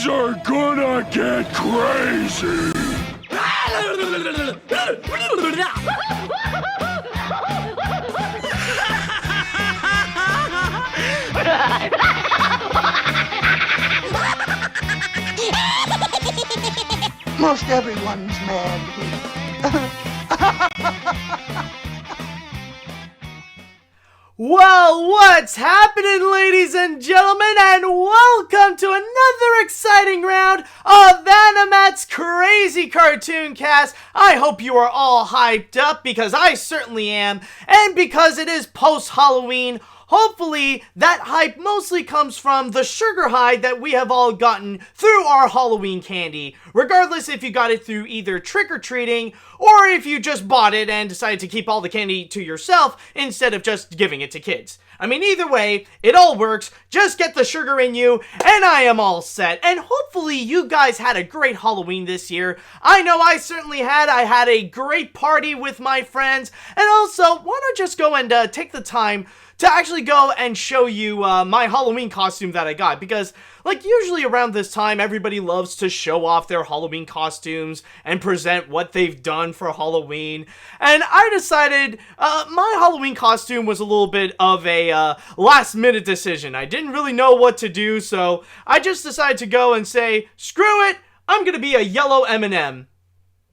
Things are gonna get crazy. Most everyone's mad here. Well, what's happening, ladies and gentlemen, and welcome to another exciting round of AniMat's Crazy Cartoon Cast. I hope you are all hyped up, because I certainly am, and because it is post-Halloween. Hopefully, that hype mostly comes from the sugar high that we have all gotten through our Halloween candy, regardless if you got it through either trick-or-treating, or if you just bought it and decided to keep all the candy to yourself instead of just giving it to kids. I mean, either way, it all works. Just get the sugar in you, and I am all set. And hopefully you guys had a great Halloween this year. I know I certainly had. I had a great party with my friends. And also, why not just go and take the time to actually go and show you my Halloween costume that I got, because like usually around this time everybody loves to show off their Halloween costumes and present what they've done for Halloween, and I decided my Halloween costume was a little bit of a last minute decision. I didn't really know what to do, so I just decided to go and say, screw it, I'm gonna be a yellow M&M.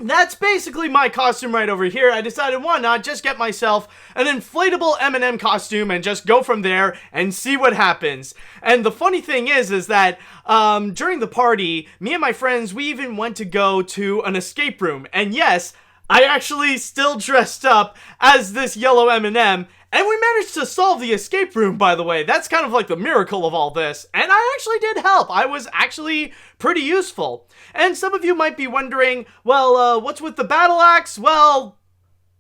That's basically my costume right over here. I decided why not just get myself an inflatable M&M costume and just go from there and see what happens. And the funny thing is that during the party, me and my friends, we even went to go to an escape room. And yes, I actually still dressed up as this yellow M&M. And we managed to solve the escape room, by the way. That's kind of like the miracle of all this. And I actually did help. I was actually pretty useful. And some of you might be wondering, well, what's with the battle axe? Well,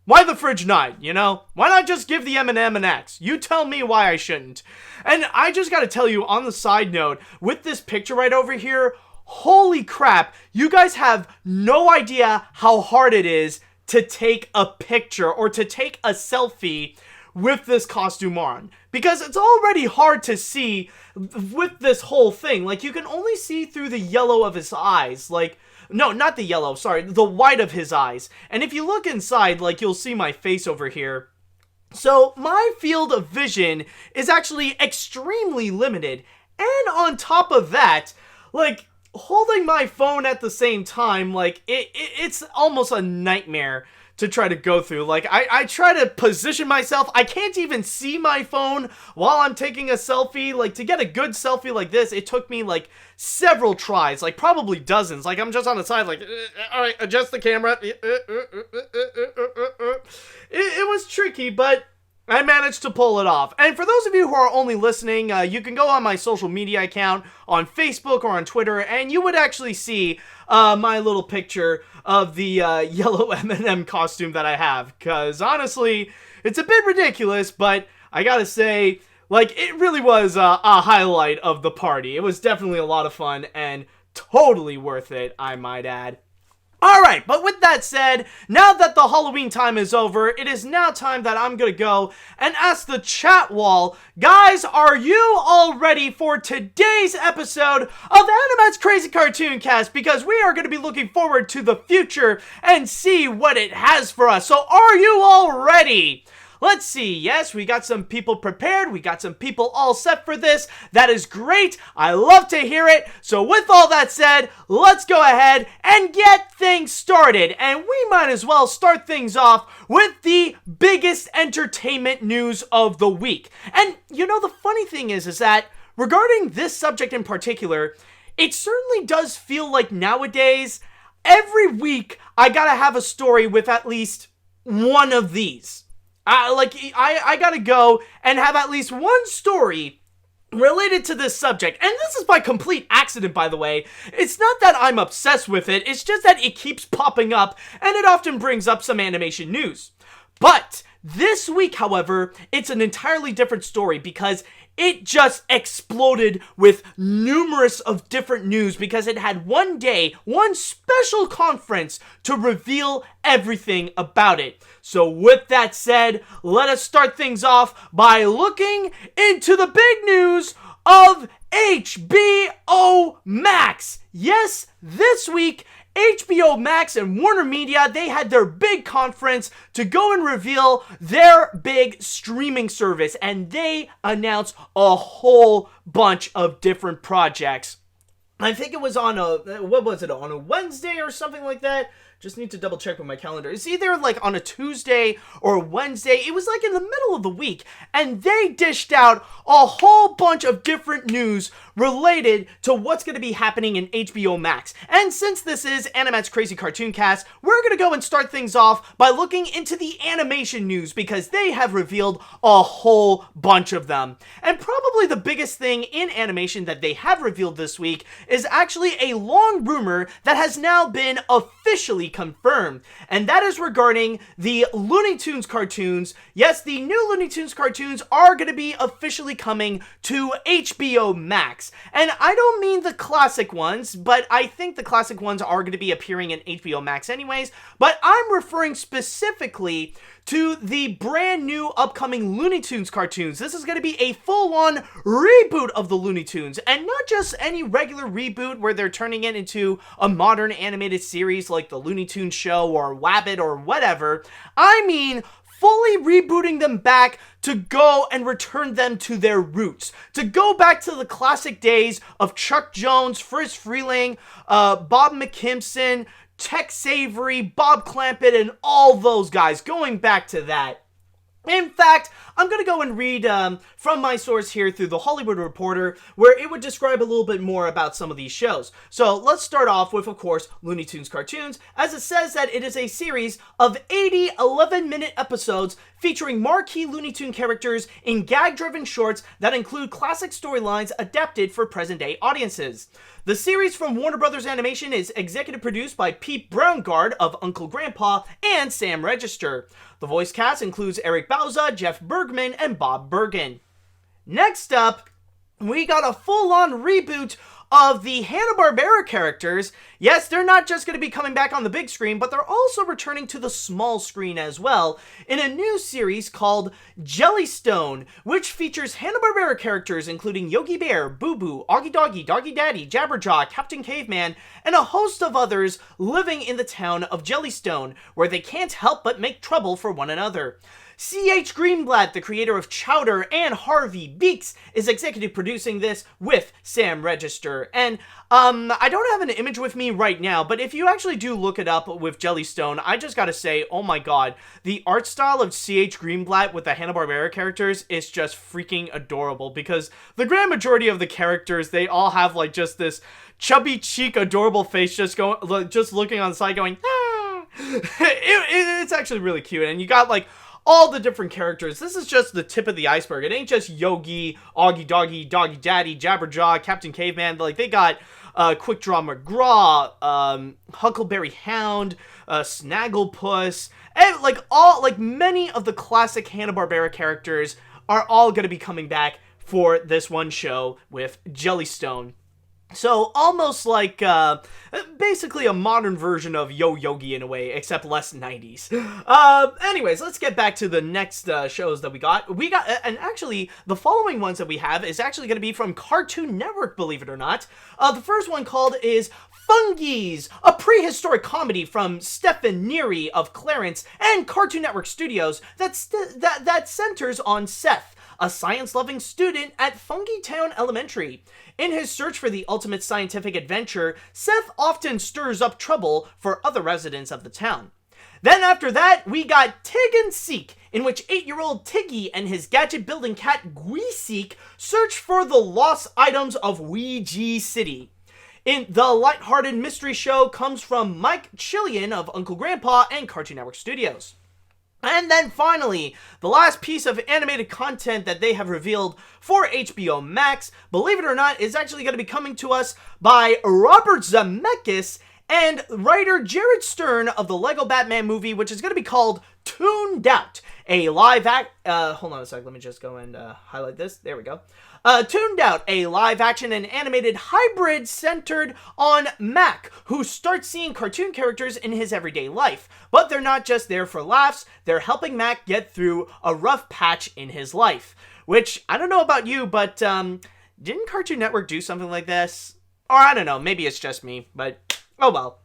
why the fridge knight, you know? Why not just give the M&M an axe? You tell me why I shouldn't. And I just gotta tell you, on the side note, with this picture right over here, holy crap, you guys have no idea how hard it is to take a picture or to take a selfie with this costume on, because it's already hard to see with this whole thing. Like, you can only see through the yellow of his eyes, like, no, not the yellow, sorry, the white of his eyes, and if you look inside, like, you'll see my face over here. So my field of vision is actually extremely limited, and on top of that, like, holding my phone at the same time, like, it's almost a nightmare to try to go through. Like, I try to position myself. I can't even see my phone while I'm taking a selfie. Like, to get a good selfie like this, it took me, like, several tries. Like, probably dozens. Like, I'm just on the side, like, alright, adjust the camera. It was tricky, but I managed to pull it off. And for those of you who are only listening, you can go on my social media account on Facebook or on Twitter, and you would actually see my little picture of the yellow M&M costume that I have. Because honestly, it's a bit ridiculous, but I gotta say, like, it really was a highlight of the party. It was definitely a lot of fun and totally worth it, I might add. Alright, but with that said, now that the Halloween time is over, it is now time that I'm gonna go and ask the chat wall, guys, are you all ready for today's episode of AniMat's Crazy Cartoon Cast? Because we are gonna be looking forward to the future and see what it has for us. So are you all ready? Let's see, yes, we got some people prepared, we got some people all set for this. That is great, I love to hear it. So with all that said, let's go ahead and get things started. And we might as well start things off with the biggest entertainment news of the week. And you know, the funny thing is that regarding this subject in particular, it certainly does feel like nowadays, every week, I gotta have a story with at least one of these. I gotta go and have at least one story related to this subject. And this is by complete accident, by the way. It's not that I'm obsessed with it, it's just that it keeps popping up, and it often brings up some animation news. But this week, however, it's an entirely different story because it just exploded with numerous of different news because it had one day, one special conference to reveal everything about it. So with that said, let us start things off by looking into the big news of HBO Max. Yes, this week, HBO Max and WarnerMedia, they had their big conference to go and reveal their big streaming service, and they announced a whole bunch of different projects. I think it was on on a Wednesday or something like that? Just need to double check with my calendar. It's either like on a Tuesday or Wednesday. It was like in the middle of the week. And they dished out a whole bunch of different news related to what's going to be happening in HBO Max. And since this is AniMat's Crazy Cartoon Cast, we're going to go and start things off by looking into the animation news because they have revealed a whole bunch of them. And probably the biggest thing in animation that they have revealed this week is actually a long rumor that has now been officially confirmed, and that is regarding the Looney Tunes cartoons. Yes, the new Looney Tunes cartoons are going to be officially coming to HBO Max, and I don't mean the classic ones, but I think the classic ones are going to be appearing in HBO Max anyways, but I'm referring specifically to the brand new upcoming Looney Tunes cartoons. This is going to be a full-on reboot of the Looney Tunes, and not just any regular reboot where they're turning it into a modern animated series like the Looney Tunes show or Wabbit or whatever. I mean fully rebooting them back to go and return them to their roots. To go back to the classic days of Chuck Jones, Friz Freleng, Bob McKimson, Tex Avery, Bob Clampett, and all those guys, going back to that. In fact, I'm going to go and read from my source here through The Hollywood Reporter, where it would describe a little bit more about some of these shows. So let's start off with, of course, Looney Tunes cartoons, as it says that it is a series of 80 11-minute episodes featuring marquee Looney Tune characters in gag-driven shorts that include classic storylines adapted for present-day audiences. The series from Warner Brothers Animation is executive produced by Pete Brownguard of Uncle Grandpa and Sam Register. The voice cast includes Eric Bauza, Jeff Bergman, and Bob Bergen. Next up, we got a full-on reboot of the Hanna-Barbera characters. Yes, they're not just going to be coming back on the big screen, but they're also returning to the small screen as well in a new series called Jellystone, which features Hanna-Barbera characters including Yogi Bear, Boo Boo, Augie Doggy, Doggy Daddy, Jabberjaw, Captain Caveman, and a host of others living in the town of Jellystone, where they can't help but make trouble for one another. C.H. Greenblatt, the creator of Chowder and Harvey Beaks, is executive producing this with Sam Register. And I don't have an image with me right now, but if you actually do look it up with Jellystone, I just gotta say, oh my god, the art style of C.H. Greenblatt with the Hanna-Barbera characters is just freaking adorable, because the grand majority of the characters, they all have like just this chubby cheek, adorable face just looking on the side going, ah! It's actually really cute, and you got like all the different characters. This is just the tip of the iceberg. It ain't just Yogi, Augie Doggy, Doggy Daddy, Jabberjaw, Captain Caveman. Like, they got Quick Draw McGraw, Huckleberry Hound, Snagglepuss, and like many of the classic Hanna-Barbera characters are all going to be coming back for this one show with Jellystone. So, almost like, basically a modern version of Yo Yogi in a way, except less 90s. Anyways, let's get back to the next, shows that we got. And actually, the following ones that we have is actually going to be from Cartoon Network, believe it or not. The first one called is Fungies, a prehistoric comedy from Stephen Neary of Clarence and Cartoon Network Studios that centers on Seth, a science-loving student at Fungi Town Elementary. In his search for the ultimate scientific adventure, Seth often stirs up trouble for other residents of the town. Then after that, we got Tig and Seek, in which 8-year-old Tiggy and his gadget-building cat Gweeseek search for the lost items of Ouija City. In the lighthearted mystery show comes from Mike Chillian of Uncle Grandpa and Cartoon Network Studios. And then finally, the last piece of animated content that they have revealed for HBO Max, believe it or not, is actually going to be coming to us by Robert Zemeckis and writer Jared Stern of the Lego Batman movie, which is going to be called Tuned Out, a live hold on a sec, let me just go and highlight this. There we go. Tuned Out, a live-action and animated hybrid centered on Mac, who starts seeing cartoon characters in his everyday life. But they're not just there for laughs, they're helping Mac get through a rough patch in his life. Which, I don't know about you, but didn't Cartoon Network do something like this? Or I don't know, maybe it's just me, but oh well.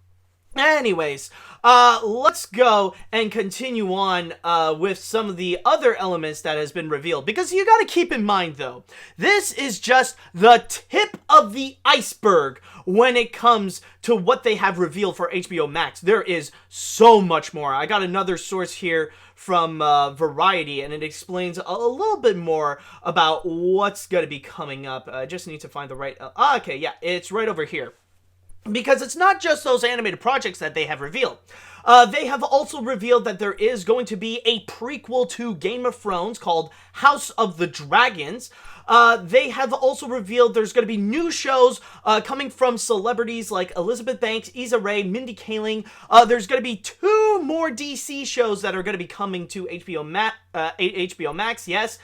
Anyways, let's go and continue on with some of the other elements that has been revealed. Because you gotta keep in mind, though, this is just the tip of the iceberg when it comes to what they have revealed for HBO Max. There is so much more. I got another source here from Variety, and it explains a little bit more about what's gonna be coming up. I just need to find the right... okay, yeah, it's right over here. Because it's not just those animated projects that they have revealed. They have also revealed that there is going to be a prequel to Game of Thrones called House of the Dragons. They have also revealed there's going to be new shows coming from celebrities like Elizabeth Banks, Issa Rae, Mindy Kaling. There's going to be 2 more DC shows that are going to be coming to HBO Max, yes.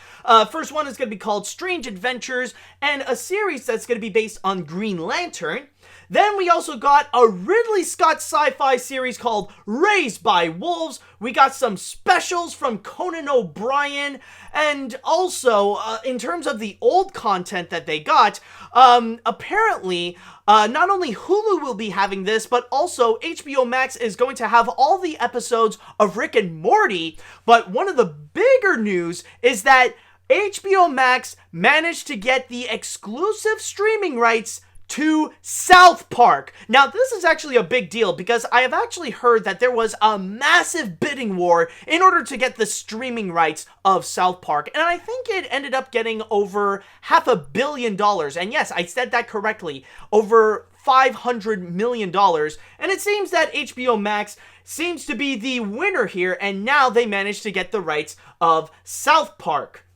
First one is going to be called Strange Adventures, and a series that's going to be based on Green Lantern. Then we also got a Ridley Scott sci-fi series called Raised by Wolves. We got some specials from Conan O'Brien. And also, in terms of the old content that they got, apparently, not only Hulu will be having this, but also HBO Max is going to have all the episodes of Rick and Morty. But one of the bigger news is that HBO Max managed to get the exclusive streaming rights to South Park. Now, this is actually a big deal because I have actually heard that there was a massive bidding war in order to get the streaming rights of South Park, and I think it ended up getting over $500 million. And yes, I said that correctly, over $500 million. And it seems that HBO Max seems to be the winner here, and now they managed to get the rights of South Park.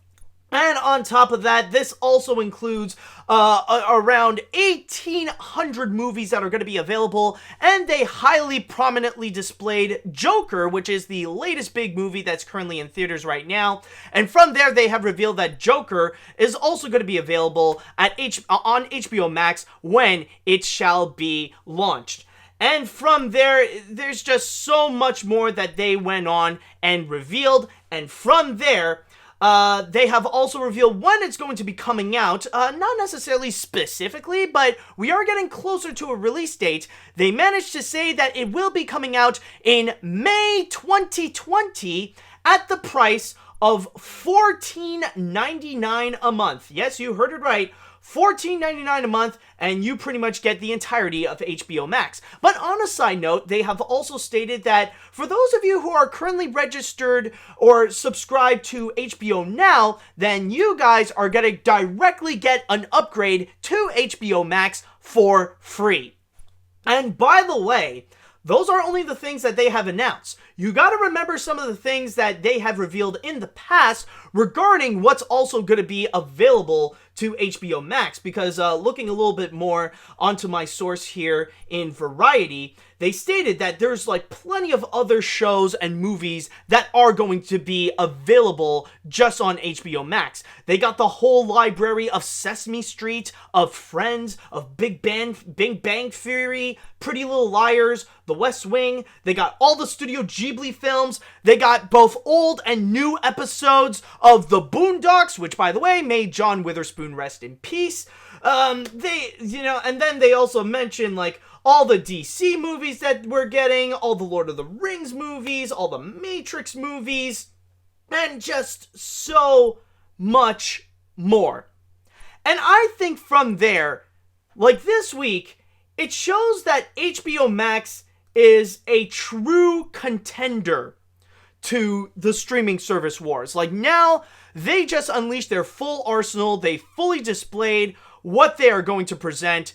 And on top of that, this also includes around 1,800 movies that are going to be available, and they highly prominently displayed Joker, which is the latest big movie that's currently in theaters right now. And from there, they have revealed that Joker is also going to be available on HBO Max when it shall be launched. And from there, there's just so much more that they went on and revealed, and from there, they have also revealed when it's going to be coming out, not necessarily specifically, but we are getting closer to a release date. They managed to say that it will be coming out in May 2020 at the price of $14.99 a month. Yes, you heard it right. $14.99 a month, and you pretty much get the entirety of HBO Max. But on a side note, they have also stated that for those of you who are currently registered or subscribed to HBO Now, then you guys are going to directly get an upgrade to HBO Max for free. And by the way, those are only the things that they have announced. You gotta remember some of the things that they have revealed in the past regarding what's also gonna be available to HBO Max, because looking a little bit more onto my source here in Variety, they stated that there's like plenty of other shows and movies that are going to be available just on HBO Max. They got the whole library of Sesame Street, of Friends, of Big Bang Theory, Pretty Little Liars, The West Wing. They got all the Studio Ghibli films. They got both old and new episodes of The Boondocks, which by the way made John Witherspoon rest in peace. And then they also mentioned like all the DC movies that we're getting, all the Lord of the Rings movies, all the Matrix movies, and just so much more. And I think from there, like this week, it shows that HBO Max is a true contender to the streaming service wars. Like now, they just unleashed their full arsenal. They fully displayed what they are going to present.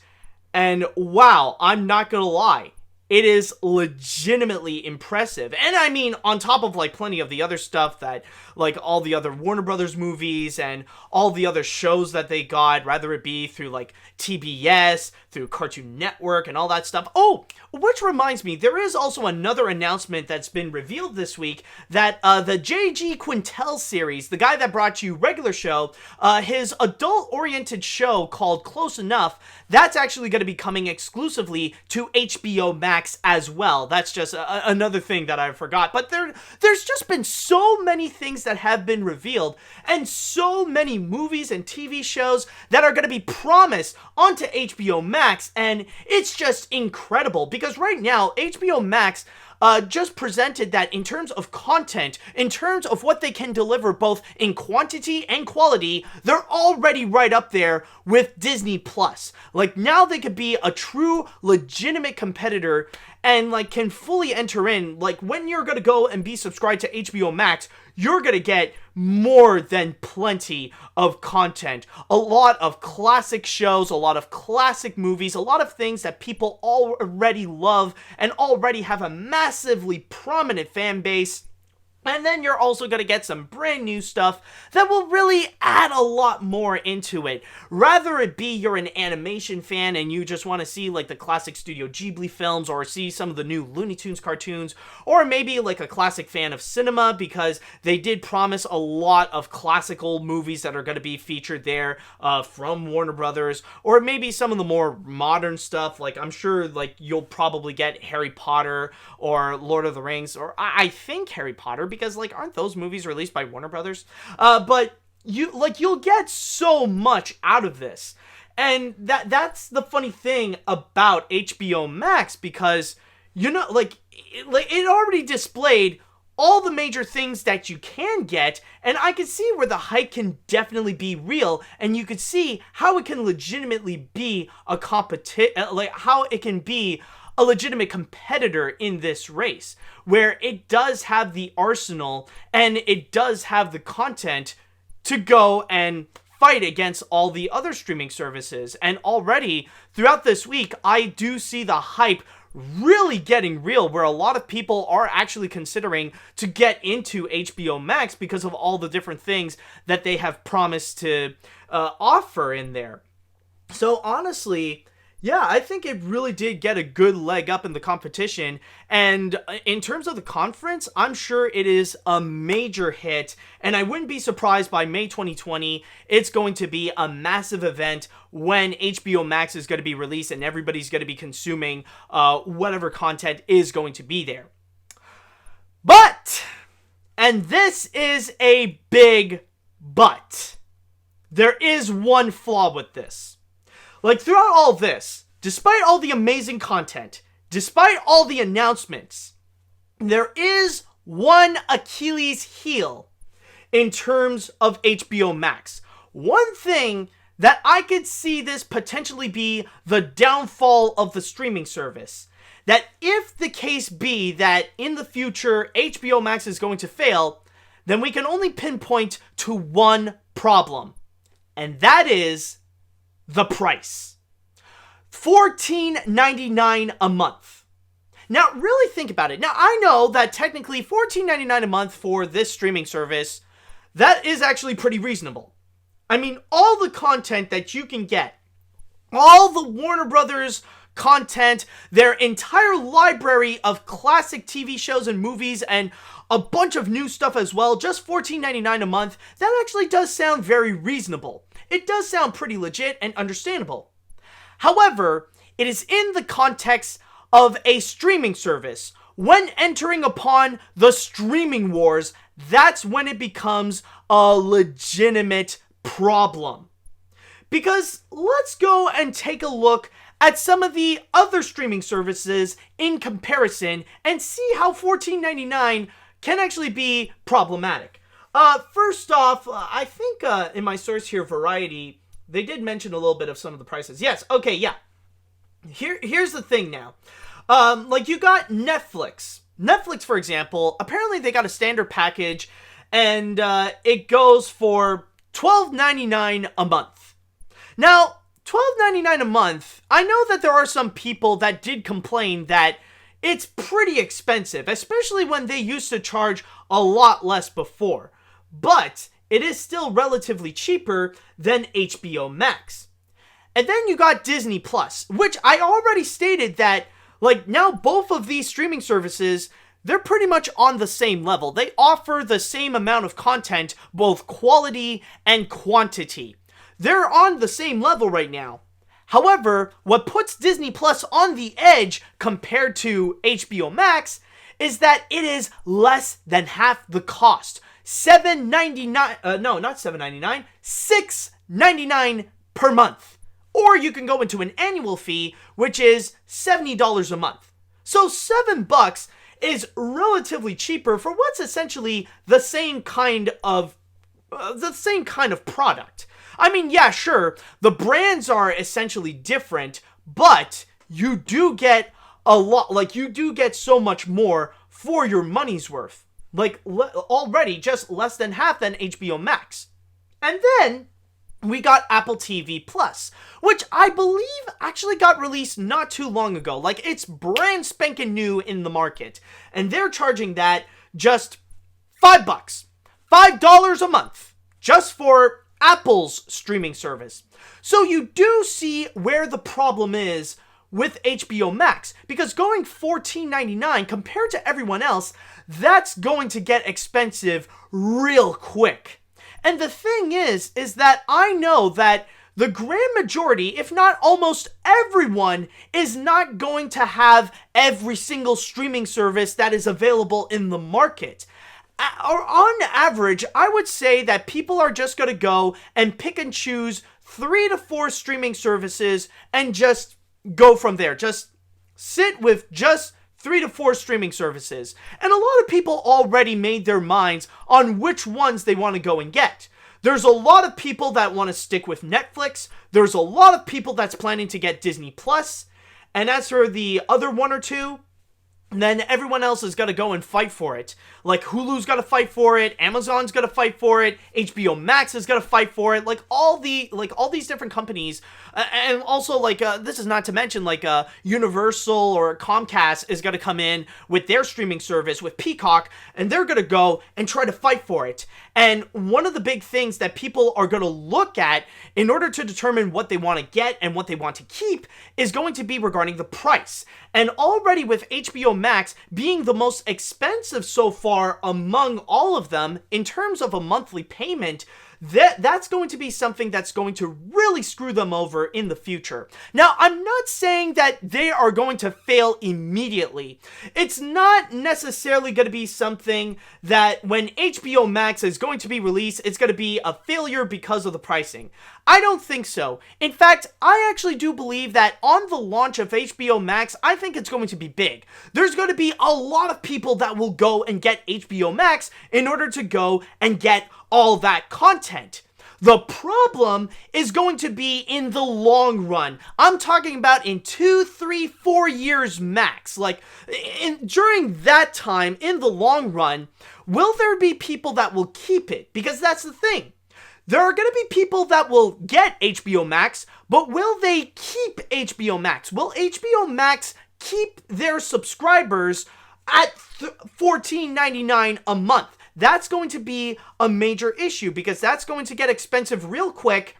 And wow, I'm not gonna lie, it is legitimately impressive. And I mean, on top of like plenty of the other stuff that, like all the other Warner Brothers movies and all the other shows that they got, rather it be through like TBS, through Cartoon Network and all that stuff. Oh, which reminds me, there is also another announcement that's been revealed this week that the J.G. Quintel series, the guy that brought you Regular Show, his adult-oriented show called Close Enough, that's actually going to be coming exclusively to HBO Max as well. That's just another thing that I forgot. But there's just been so many things that have been revealed, and so many movies and TV shows that are going to be promised onto HBO Max. Max, and it's just incredible because right now HBO Max just presented that in terms of content, in terms of what they can deliver both in quantity and quality, they're already right up there with Disney Plus. Like, now they could be a true legitimate competitor and like can fully enter in. Like, when you're gonna go and be subscribed to HBO Max, you're gonna get more than plenty of content. A lot of classic shows, a lot of classic movies, a lot of things that people already love and already have a massively prominent fan base. And then you're also going to get some brand new stuff that will really add a lot more into it. Rather it be you're an animation fan and you just want to see like the classic Studio Ghibli films or see some of the new Looney Tunes cartoons, or maybe like a classic fan of cinema because they did promise a lot of classical movies that are going to be featured there from Warner Brothers, or maybe some of the more modern stuff. Like, I'm sure like you'll probably get Harry Potter or Lord of the Rings, or I think Harry Potter, because like, aren't those movies released by Warner Brothers? But you'll get so much out of this. And that's the funny thing about HBO Max, because it already displayed all the major things that you can get, and I can see where the hype can definitely be real, and you could see how it can legitimately be a how it can be a legitimate competitor in this race, where it does have the arsenal and it does have the content to go and fight against all the other streaming services. And already throughout this week, I do see the hype really getting real, where a lot of people are actually considering to get into HBO Max because of all the different things that they have promised to offer in there. So honestly, yeah, I think it really did get a good leg up in the competition. And in terms of the conference, I'm sure it is a major hit. And I wouldn't be surprised by May 2020, it's going to be a massive event when HBO Max is going to be released and everybody's going to be consuming whatever content is going to be there. But, and this is a big but, there is one flaw with this. Like, throughout all this, despite all the amazing content, despite all the announcements, there is one Achilles heel in terms of HBO Max. One thing that I could see this potentially be the downfall of the streaming service. That if the case be that in the future HBO Max is going to fail, then we can only pinpoint to one problem. And that is the price. $14.99 a month. Now, really think about it. Now, I know that technically $14.99 a month for this streaming service, that is actually pretty reasonable. I mean, all the content that you can get, all the Warner Brothers content, their entire library of classic TV shows and movies, and a bunch of new stuff as well, just $14.99 a month, that actually does sound very reasonable. It does sound pretty legit and understandable. However, it is in the context of a streaming service. When entering upon the streaming wars, that's when it becomes a legitimate problem. Because let's go and take a look at some of the other streaming services in comparison and see how $14.99 can actually be problematic. First off, I think in my source here, Variety, they did mention a little bit of some of the prices. Yes, okay, yeah. Here's the thing now. Like, you got Netflix. Netflix, for example, apparently they got a standard package, and it goes for $12.99 a month. Now, $12.99 a month, I know that there are some people that did complain that it's pretty expensive, especially when they used to charge a lot less before. But it is still relatively cheaper than HBO Max. And then you got Disney Plus, which I already stated that, like, now both of these streaming services, they're pretty much on the same level. They offer the same amount of content, both quality and quantity. They're on the same level right now. However, what puts Disney Plus on the edge compared to HBO Max is that it is less than half the cost. $7.99, no, not $7.99, $6.99 per month. or you can go into an annual fee, which is $70 a month. So $7 is relatively cheaper for what's essentially the same kind of product. I mean, yeah, sure, the brands are essentially different, but you do get a lot, like, you do get so much more for your money's worth. Like, already just less than half than HBO Max. And then we got Apple TV Plus, which I believe actually got released not too long ago. Like, it's brand spanking new in the market. And they're charging that just $5. $5 a month. Just for Apple's streaming service. So you do see where the problem is with HBO Max. Because going $14.99 compared to everyone else, that's going to get expensive real quick. And the thing is that I know that the grand majority, if not almost everyone, is not going to have every single streaming service that is available in the market. On average, I would say that people are just going to go and pick and choose 3 to 4 streaming services and just go from there. Just sit with just 3 to 4 streaming services. And a lot of people already made their minds on which ones they want to go and get. There's a lot of people that want to stick with Netflix. There's a lot of people that's planning to get Disney Plus. And as for the other 1 or 2, then everyone else is going to go and fight for it. Like, Hulu's got to fight for it, Amazon's got to fight for it, HBO Max is going to fight for it, like all these different companies, and also this is not to mention Universal or Comcast is going to come in with their streaming service with Peacock, and they're going to go and try to fight for it. And one of the big things that people are going to look at in order to determine what they want to get and what they want to keep is going to be regarding the price. And already with HBO Max being the most expensive so far among all of them in terms of a monthly payment, that's going to be something that's going to really screw them over in the future. Now, I'm not saying that they are going to fail immediately. It's not necessarily going to be something that when HBO Max is going to be released, it's going to be a failure because of the pricing. I don't think so. In fact, I actually do believe that on the launch of HBO Max, I think it's going to be big. There's going to be a lot of people that will go and get HBO Max in order to go and get all that content. The problem is going to be in the long run. I'm talking about in 2, 3, 4 years max. During that time, in the long run, will there be people that will keep it? Because that's the thing. There are going to be people that will get HBO Max, but will they keep HBO Max? Will HBO Max keep their subscribers at $14.99 a month? That's going to be a major issue because that's going to get expensive real quick.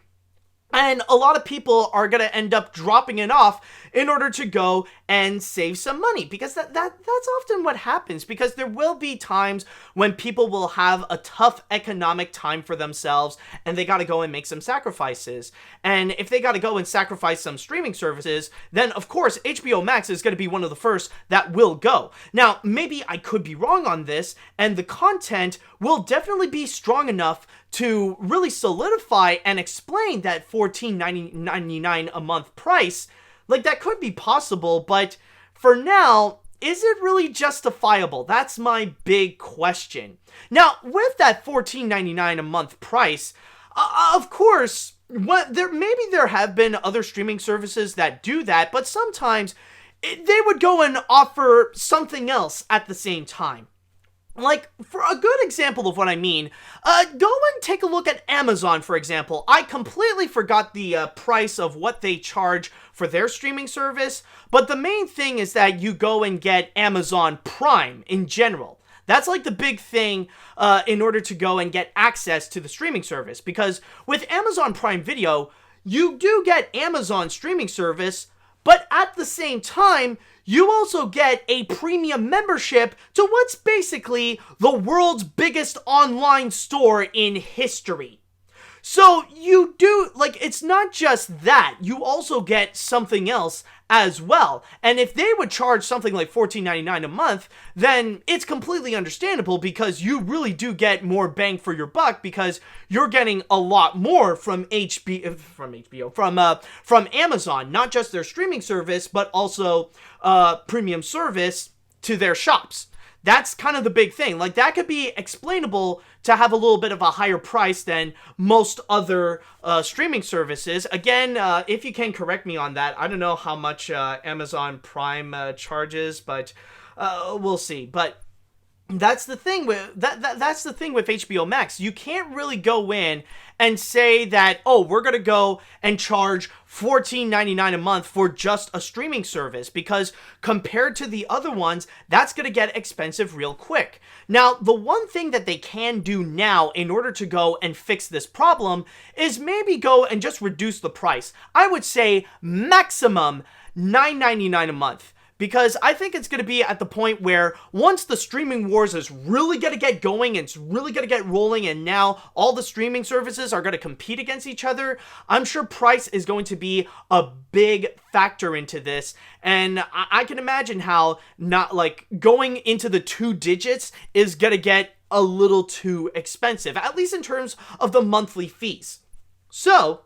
And a lot of people are going to end up dropping it off in order to go and save some money. Because that's often what happens. Because there will be times when people will have a tough economic time for themselves. And they got to go and make some sacrifices. And if they got to go and sacrifice some streaming services, then of course HBO Max is going to be one of the first that will go. Now, maybe I could be wrong on this. And the content will definitely be strong enough to really solidify and explain that $14.99 a month price. That could be possible, but for now, is it really justifiable? That's my big question. Now, with that $14.99 a month price, of course, maybe there have been other streaming services that do that, but sometimes they would go and offer something else at the same time. For a good example of what I mean, go and take a look at Amazon, for example. I completely forgot the price of what they charge for their streaming service, but the main thing is that you go and get Amazon Prime in general. That's the big thing in order to go and get access to the streaming service, because with Amazon Prime Video, you do get Amazon streaming service, but at the same time, you also get a premium membership to what's basically the world's biggest online store in history. So you do, like, it's not just that. You also get something else as well. And if they would charge something like $14.99 a month, then it's completely understandable because you really do get more bang for your buck because you're getting a lot more from from Amazon, not just their streaming service, but also premium service to their shops. That's kind of the big thing. Like, that could be explainable to have a little bit of a higher price than most other streaming services. Again, if you can correct me on that, I don't know how much Amazon Prime charges, but we'll see. But that's the thing with that's the thing with HBO Max. You can't really go in and say that, oh, we're going to go and charge $14.99 a month for just a streaming service, because compared to the other ones, that's going to get expensive real quick. Now, the one thing that they can do now in order to go and fix this problem is maybe go and just reduce the price. I would say maximum $9.99 a month. Because I think it's going to be at the point where once the streaming wars is really going to get going and it's really going to get rolling, and now all the streaming services are going to compete against each other, I'm sure price is going to be a big factor into this. And I can imagine how not like going into the 2 digits is going to get a little too expensive, at least in terms of the monthly fees. So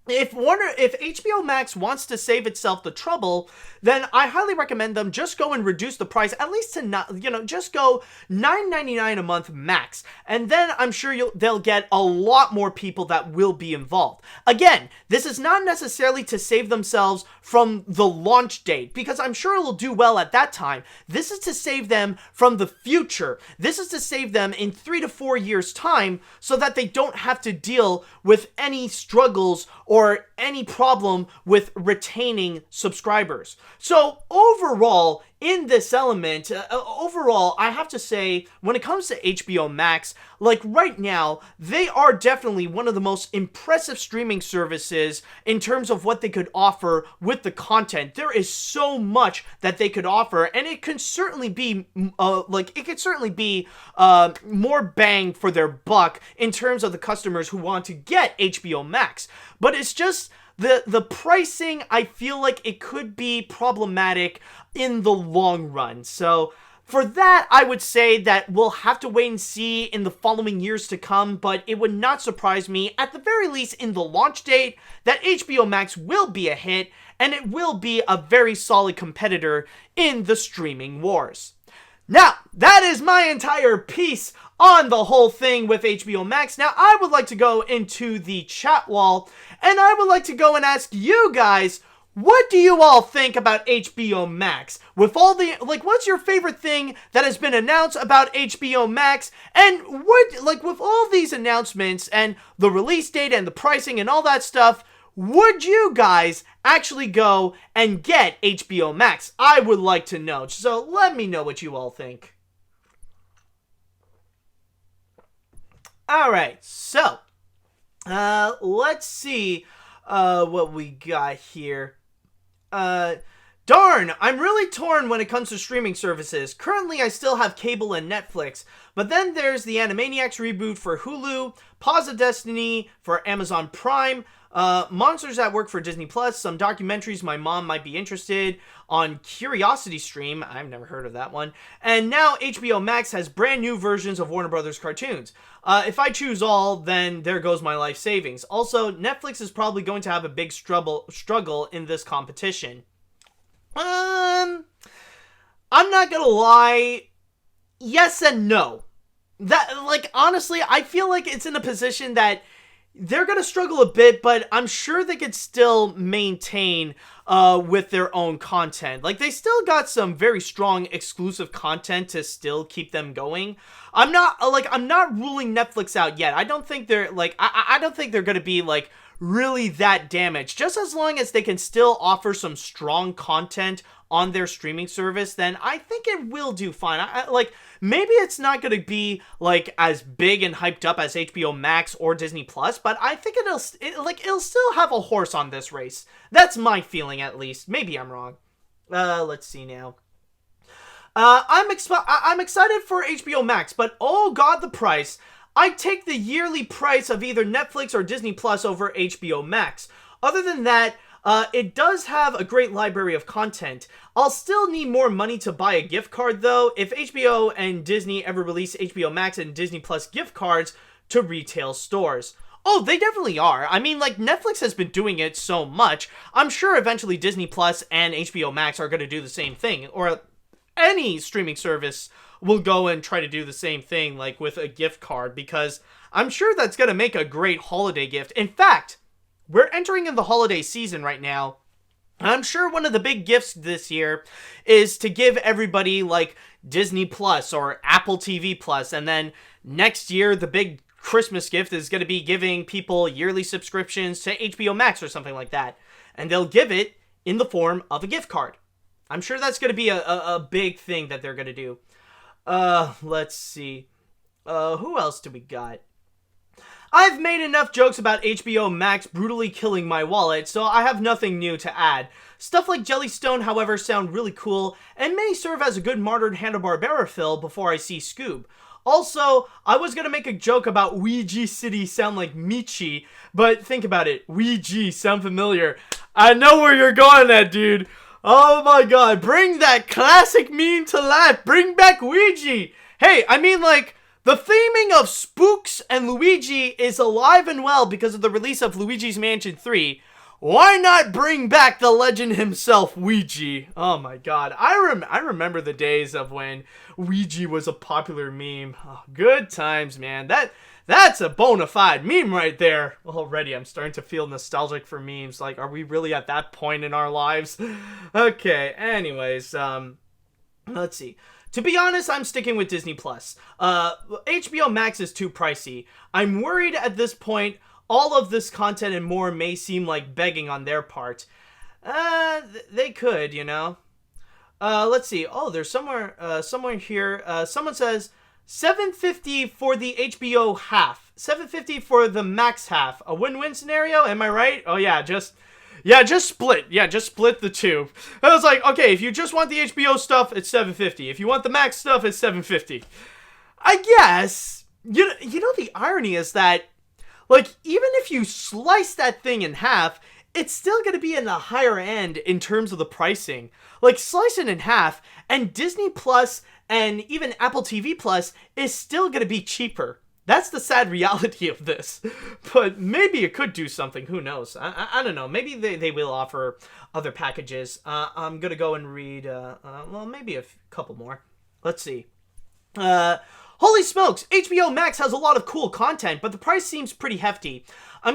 if HBO Max wants to save itself the trouble, then I highly recommend them just go and reduce the price, at least to not, just go $9.99 a month max. And then I'm sure they'll get a lot more people that will be involved. Again, this is not necessarily to save themselves from the launch date, because I'm sure it'll do well at that time. This is to save them from the future. This is to save them in 3 to 4 years' time so that they don't have to deal with any struggles or any problem with retaining subscribers. So overall, in this element, I have to say, when it comes to HBO Max, like right now, they are definitely one of the most impressive streaming services in terms of what they could offer with the content. There is so much that they could offer, and it can certainly be, more bang for their buck in terms of the customers who want to get HBO Max. But it's just the pricing, I feel like it could be problematic in the long run. So for that, I would say that we'll have to wait and see in the following years to come, but it would not surprise me, at the very least in the launch date, that HBO Max will be a hit, and it will be a very solid competitor in the streaming wars. Now, that is my entire piece on the whole thing with HBO Max. Now, I would like to go into the chat wall, and I would like to go and ask you guys, what do you all think about HBO Max? With all the, what's your favorite thing that has been announced about HBO Max? And with all these announcements and the release date and the pricing and all that stuff, would you guys actually go and get HBO Max? I would like to know. So let me know what you all think. Alright, so let's see what we got here. Darn, I'm really torn when it comes to streaming services. Currently, I still have cable and Netflix, but then there's the Animaniacs reboot for Hulu, Paws of Destiny for Amazon Prime, Monsters at Work for Disney Plus, some documentaries my mom might be interested on Curiosity Stream, I've never heard of that one, and now HBO Max has brand new versions of Warner Brothers cartoons. If I choose all, then there goes my life savings. Also, Netflix is probably going to have a big struggle in this competition. I'm not gonna lie, yes and no. Honestly, I feel like it's in a position that they're gonna struggle a bit, but I'm sure they could still maintain with their own content. They still got some very strong exclusive content to still keep them going. I'm not ruling Netflix out yet. I don't think they're I don't think they're gonna be really that damaged. Just as long as they can still offer some strong content on their streaming service, then I think it will do fine. Maybe it's not going to be as big and hyped up as HBO Max or Disney Plus, but I think it'll still have a horse on this race. That's my feeling, at least. Maybe I'm wrong. Let's see now. I'm excited for HBO Max, but oh god, the price. I'd take the yearly price of either Netflix or Disney Plus over HBO Max. Other than that, it does have a great library of content. I'll still need more money to buy a gift card though, if HBO and Disney ever release HBO Max and Disney Plus gift cards to retail stores. Oh, they definitely are. I mean, like, Netflix has been doing it so much. I'm sure eventually Disney Plus and HBO Max are going to do the same thing, or any streaming service will go and try to do the same thing, like with a gift card, because I'm sure that's going to make a great holiday gift. In fact, we're entering in the holiday season right now. I'm sure one of the big gifts this year is to give everybody like Disney Plus or Apple TV Plus, and then next year the big Christmas gift is going to be giving people yearly subscriptions to HBO Max or something like that, and they'll give it in the form of a gift card. I'm sure that's going to be a big thing that they're going to do. Let's see. Who else do we got? I've made enough jokes about HBO Max brutally killing my wallet, so I have nothing new to add. Stuff like Jellystone, however, sound really cool, and may serve as a good modern Hanna-Barbera fill before I see Scoob. Also, I was gonna make a joke about Ouija City sound like Michi, but think about it. Ouija sound familiar. I know where you're going at, dude. Oh my god, bring that classic meme to life. Bring back Ouija. Hey, I mean, like, the theming of spooks and Luigi is alive and well because of the release of Luigi's Mansion 3. Why not bring back the legend himself, Ouija? Oh my god, I remember the days of when Ouija was a popular meme. Oh, good times, man. That's a bona fide meme right there. Already, I'm starting to feel nostalgic for memes. Like, are we really at that point in our lives? Okay, anyways, let's see. To be honest, I'm sticking with Disney Plus. HBO Max is too pricey. I'm worried at this point all of this content and more may seem like begging on their part. They could, you know. Let's see. Oh, there's somewhere here. Someone says $7.50 for the HBO half, $7.50 for the Max half. A win-win scenario, am I right? Oh yeah, just split. Yeah, just split the two. I was like, okay, if you just want the HBO stuff, it's $7.50. If you want the Max stuff, it's $7.50. I guess. You know the irony is that, like, even if you slice that thing in half, it's still going to be in the higher end in terms of the pricing. Like, slice it in half, and Disney Plus and even Apple TV Plus is still going to be cheaper. That's the sad reality of this. But maybe it could do something. Who knows? I don't know. Maybe they will offer other packages. I'm going to go and read, well, maybe a couple more. Let's see. Holy smokes! HBO Max has a lot of cool content, but the price seems pretty hefty. I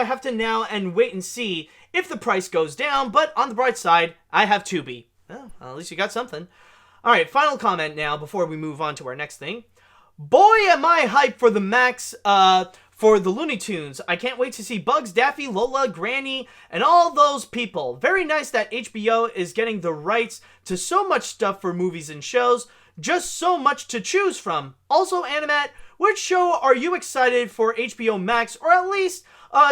have to now and wait and see if the price goes down, but on the bright side, I have Tubi. Oh, well, at least you got something. Alright, final comment now before we move on to our next thing. Boy, am I hyped for the Max, for the Looney Tunes. I can't wait to see Bugs, Daffy, Lola, Granny, and all those people. Very nice that HBO is getting the rights to so much stuff for movies and shows. Just so much to choose from. Also, AniMat, which show are you excited for HBO Max, or at least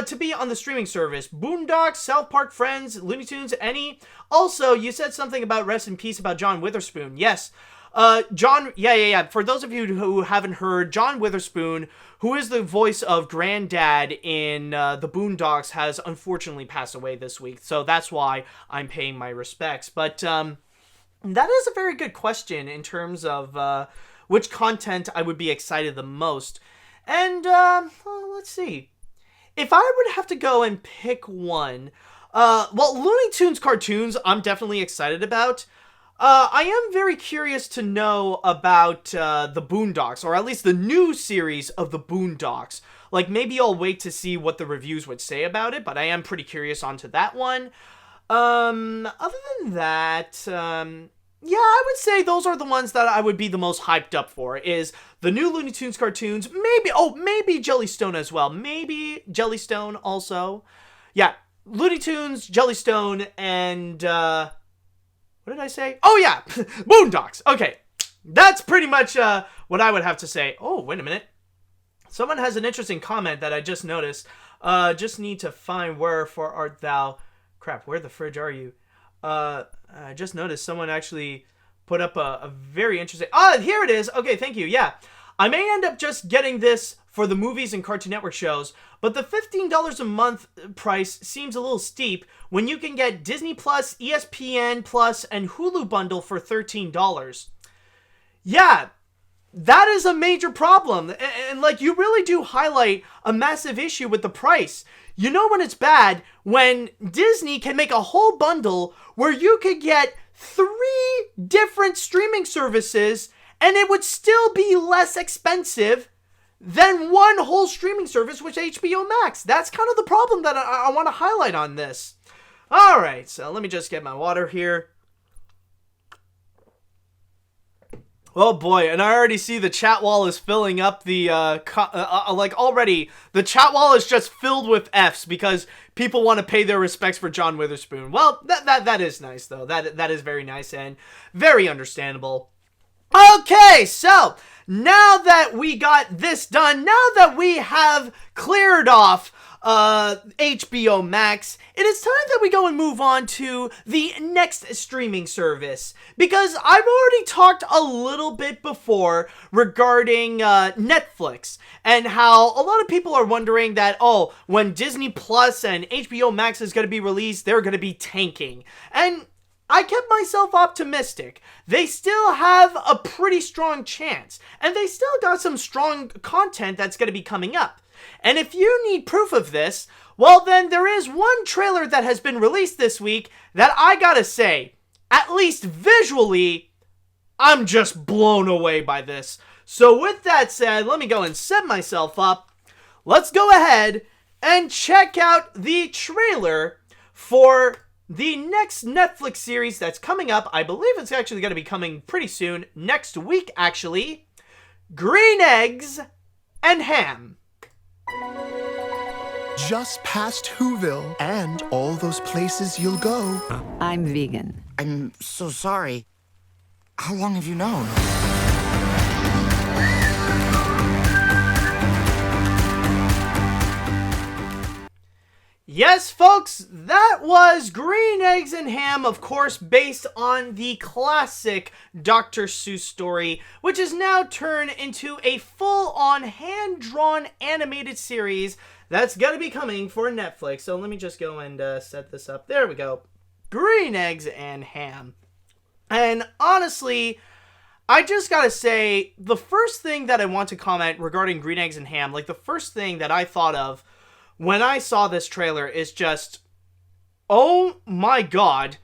to be on the streaming service? Boondocks, South Park, Friends, Looney Tunes, any? Also, you said something about rest in peace about John Witherspoon. Yes. Yeah. For those of you who haven't heard, John Witherspoon, who is the voice of Granddad in the Boondocks, has unfortunately passed away this week. So that's why I'm paying my respects. But, that is a very good question in terms of which content I would be excited the most. And, let's see. If I would have to go and pick one, well, Looney Tunes cartoons I'm definitely excited about. I am very curious to know about the Boondocks, or at least the new series of the Boondocks. Like, maybe I'll wait to see what the reviews would say about it, but I am pretty curious onto that one. Other than that, yeah, I would say those are the ones that I would be the most hyped up for, is the new Looney Tunes cartoons, maybe Jellystone as well, maybe Jellystone also. Yeah, Looney Tunes, Jellystone, and, what did I say? Oh yeah, Boondocks. Okay, that's pretty much, what I would have to say. Oh, wait a minute. Someone has an interesting comment that I just noticed. Just need to find where for art thou. Crap, where the fridge are you? I just noticed someone actually put up a very interesting... Ah, here it is! Okay, thank you, yeah. I may end up just getting this for the movies and Cartoon Network shows, but the $15 a month price seems a little steep when you can get Disney Plus, ESPN Plus, and Hulu bundle for $13. Yeah, that is a major problem. And like, you really do highlight a massive issue with the price. You know when it's bad when Disney can make a whole bundle where you could get 3 different streaming services and it would still be less expensive than one whole streaming service, which HBO Max. That's kind of the problem that I want to highlight on this. All right, so let me just get my water here. Oh boy, and I already see the chat wall is filling up the, already, the chat wall is just filled with Fs because people want to pay their respects for John Witherspoon. Well, that is nice, though. That is very nice and very understandable. Okay, so now that we got this done, now that we have cleared off HBO Max, it is time that we go and move on to the next streaming service, because I've already talked a little bit before regarding Netflix and how a lot of people are wondering that, oh, when Disney Plus and HBO Max is going to be released, they're going to be tanking. And I kept myself optimistic. They still have a pretty strong chance, and they still got some strong content that's going to be coming up. And if you need proof of this, well, then there is one trailer that has been released this week that I gotta say, at least visually, I'm just blown away by this. So with that said, let me go and set myself up. Let's go ahead and check out the trailer for the next Netflix series that's coming up. I believe it's actually going to be coming pretty soon, next week actually. Green Eggs and Ham. Just past Whoville and all those places you'll go. I'm vegan. I'm so sorry. How long have you known? Yes, folks, that was Green Eggs and Ham, of course, based on the classic Dr. Seuss story, which is now turned into a full-on hand-drawn animated series that's going to be coming for Netflix. So let me just go and set this up. There we go. Green Eggs and Ham. And honestly, I just gotta say, the first thing that I want to comment regarding Green Eggs and Ham, like the first thing that I thought of when I saw this trailer is just, oh my god,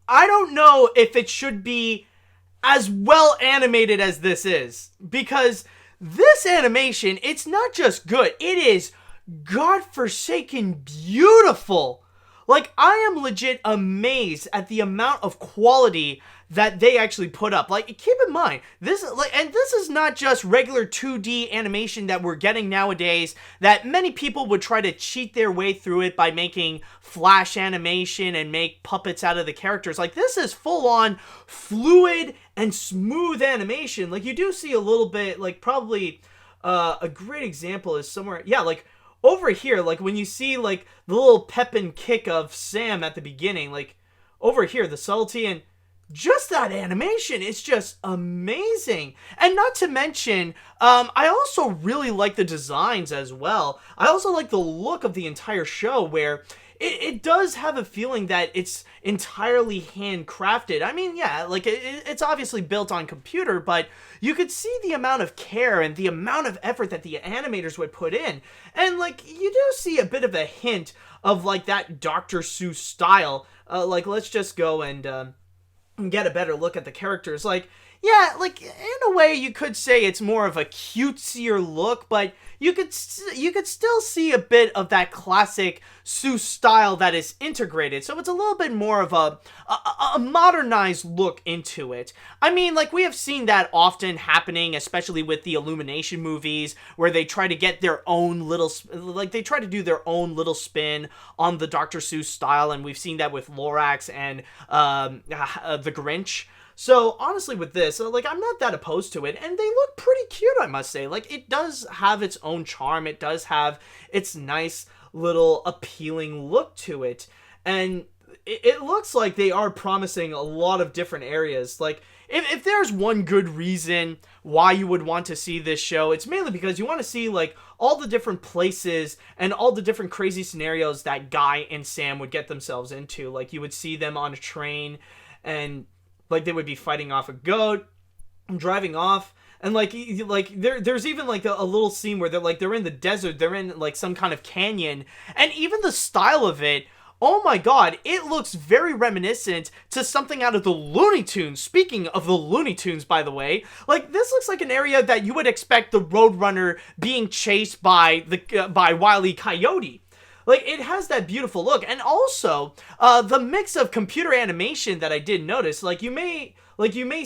I don't know if it should be as well animated as this is, because this animation, it's not just good, it is godforsaken beautiful. Like, I am legit amazed at the amount of quality that they actually put up. Like, keep in mind, this is not just regular 2D animation that we're getting nowadays, that many people would try to cheat their way through it by making flash animation and make puppets out of the characters. Like, this is full-on fluid and smooth animation. Like, you do see a little bit, like, probably a great example is somewhere, yeah, like, over here, like, when you see, like, the little pep and kick of Sam at the beginning, like, over here, the subtlety and just that animation is just amazing. And not to mention, I also really like the designs as well. I also like the look of the entire show, where it does have a feeling that it's entirely handcrafted. I mean, yeah, like, it's obviously built on computer, but you could see the amount of care and the amount of effort that the animators would put in. And, like, you do see a bit of a hint of, like, that Dr. Seuss style. Like, let's just go and get a better look at the characters. Like, yeah, like, in a way you could say it's more of a cutesier look, but you could still see a bit of that classic Seuss style that is integrated, so it's a little bit more of a modernized look into it. I mean, like, we have seen that often happening, especially with the Illumination movies, where they try to get their own little, like, they try to do their own little spin on the Dr. Seuss style, and we've seen that with Lorax and the Grinch. So, honestly, with this, like, I'm not that opposed to it, and they look pretty cute, I must say. Like, it does have its own charm, it does have its nice little appealing look to it, and it looks like they are promising a lot of different areas. Like, if there's one good reason why you would want to see this show, it's mainly because you want to see, like, all the different places and all the different crazy scenarios that Guy and Sam would get themselves into. Like, you would see them on a train, and, like, they would be fighting off a goat, driving off, and, like there's even, like, a little scene where they're in the desert, they're in, like, some kind of canyon, and even the style of it, oh my god, it looks very reminiscent to something out of the Looney Tunes. Speaking of the Looney Tunes, by the way, like, this looks like an area that you would expect the Roadrunner being chased by Wile E. Coyote. Like, it has that beautiful look, and also, the mix of computer animation that I did notice, like, you may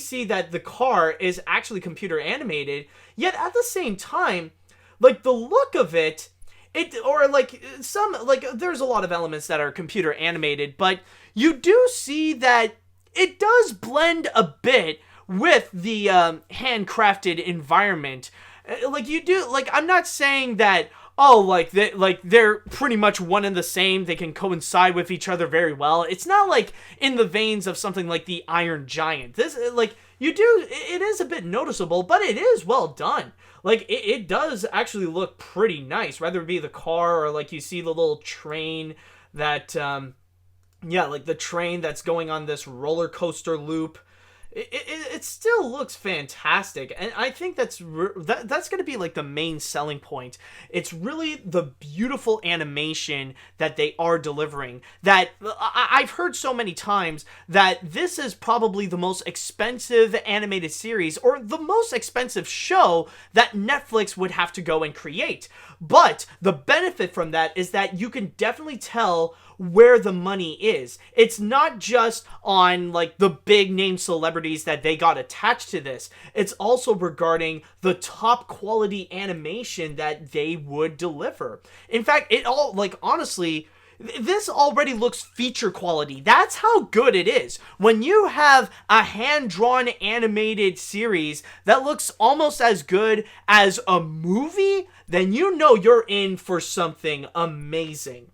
see that the car is actually computer animated, yet at the same time, like, the look of it, there's a lot of elements that are computer animated, but you do see that it does blend a bit with the handcrafted environment. Like, you do, like, I'm not saying that, they're pretty much one and the same, they can coincide with each other very well. It's not like in the veins of something like the Iron Giant. This, like, it is a bit noticeable, but it is well done. Like, it does actually look pretty nice, whether it be the car or, like, you see the little train that, like, the train that's going on this roller coaster loop. It still looks fantastic, and I think that's going to be, like, the main selling point. It's really the beautiful animation that they are delivering, that I've heard so many times that this is probably the most expensive animated series, or the most expensive show that Netflix would have to go and create. But the benefit from that is that you can definitely tell where the money is. It's not just on, like, the big name celebrities that they got attached to this. It's also regarding the top quality animation that they would deliver. In fact, honestly, this already looks feature quality. That's how good it is. When you have a hand-drawn animated series that looks almost as good as a movie, then you know you're in for something amazing.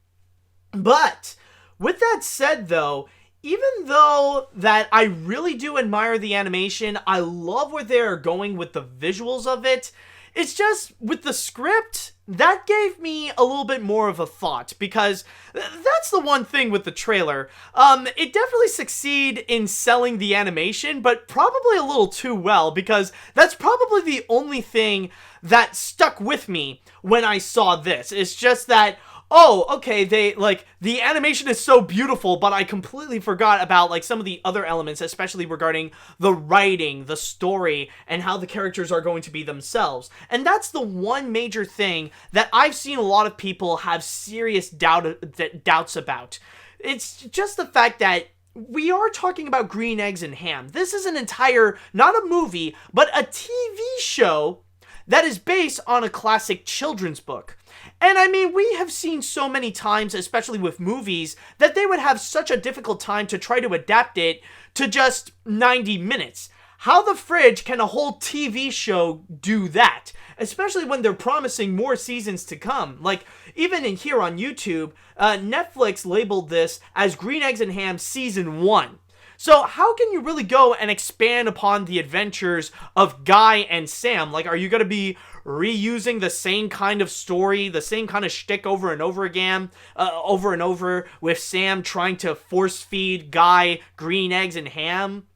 But with that said, though, even though that I really do admire the animation, I love where they're going with the visuals of it, it's just with the script, that gave me a little bit more of a thought, because that's the one thing with the trailer. It definitely succeed in selling the animation, but probably a little too well, because that's probably the only thing that stuck with me when I saw this. It's just that, oh, okay, the animation is so beautiful, but I completely forgot about, like, some of the other elements, especially regarding the writing, the story, and how the characters are going to be themselves. And that's the one major thing that I've seen a lot of people have serious doubts about. It's just the fact that we are talking about green eggs and ham. This is an entire, not a movie, but a TV show that is based on a classic children's book. And I mean, we have seen so many times, especially with movies, that they would have such a difficult time to try to adapt it to just 90 minutes. How the fridge can a whole TV show do that? Especially when they're promising more seasons to come. Like, even in here on YouTube, Netflix labeled this as Green Eggs and Ham Season 1. So how can you really go and expand upon the adventures of Guy and Sam? Like, are you going to be reusing the same kind of story, the same kind of shtick over and over again, with Sam trying to force feed Guy green eggs and ham?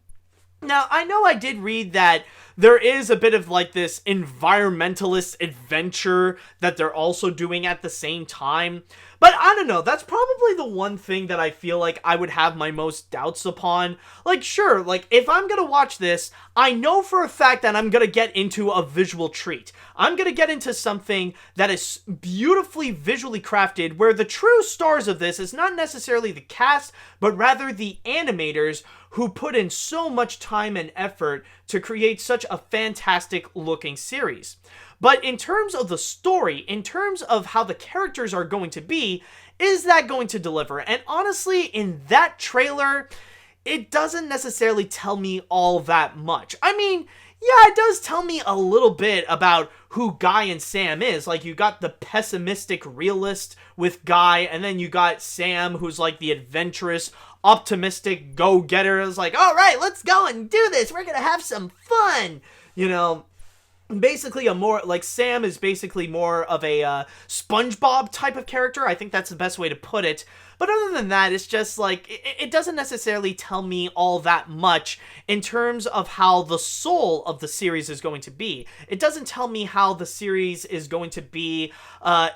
Now, I know I did read that there is a bit of, like, this environmentalist adventure that they're also doing at the same time. But I don't know, that's probably the one thing that I feel like I would have my most doubts upon. Like, sure, like, if I'm gonna watch this, I know for a fact that I'm gonna get into a visual treat. I'm gonna get into something that is beautifully visually crafted, where the true stars of this is not necessarily the cast, but rather the animators who put in so much time and effort to create such a fantastic looking series. But in terms of the story, in terms of how the characters are going to be, is that going to deliver? And honestly, in that trailer, it doesn't necessarily tell me all that much. I mean, yeah, it does tell me a little bit about who Guy and Sam is. Like, you got the pessimistic realist with Guy, and then you got Sam, who's like the adventurous, optimistic go-getter. It's like, all right, let's go and do this. We're gonna have some fun. You know, basically a more, like, Sam is basically more of a SpongeBob type of character. I think that's the best way to put it. But other than that, it's just like, it doesn't necessarily tell me all that much in terms of how the soul of the series is going to be. It doesn't tell me how the series is going to be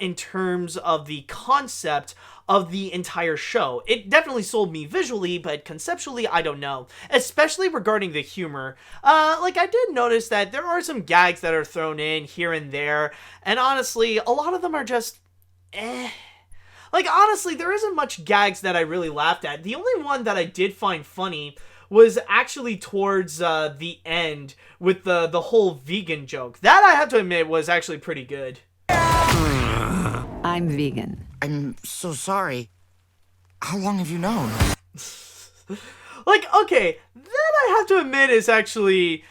in terms of the concept of the entire show. It definitely sold me visually, but conceptually, I don't know. Especially regarding the humor. Like, I did notice that there are some gags that are thrown in here and there, and honestly, a lot of them are just, Like, honestly, there isn't much gags that I really laughed at. The only one that I did find funny was actually towards the end with the whole vegan joke. That, I have to admit, was actually pretty good. I'm vegan. I'm so sorry. How long have you known? Like, okay, that I have to admit is actually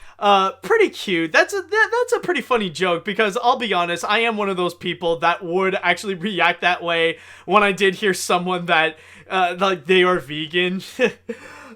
pretty cute. That's a pretty funny joke, because I'll be honest, I am one of those people that would actually react that way when I did hear someone that like they are vegan.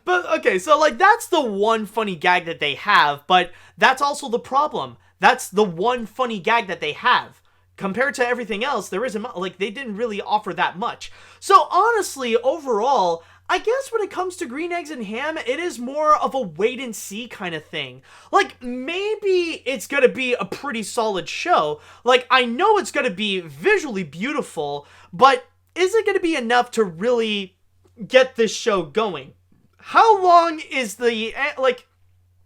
But okay, so like that's the one funny gag that they have, but that's also the problem. That's the one funny gag that they have. Compared to everything else, there isn't, like, they didn't really offer that much. So honestly, overall, I guess when it comes to Green Eggs and Ham, it is more of a wait and see kind of thing. Like, maybe it's gonna be a pretty solid show. Like, I know it's gonna be visually beautiful, but is it gonna be enough to really get this show going? How long is the, like,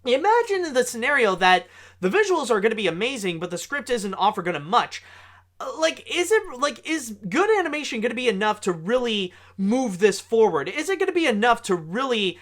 imagine the scenario that the visuals are gonna be amazing, but the script isn't offering much. Like, is good animation going to be enough to really move this forward? Is it going to be enough to really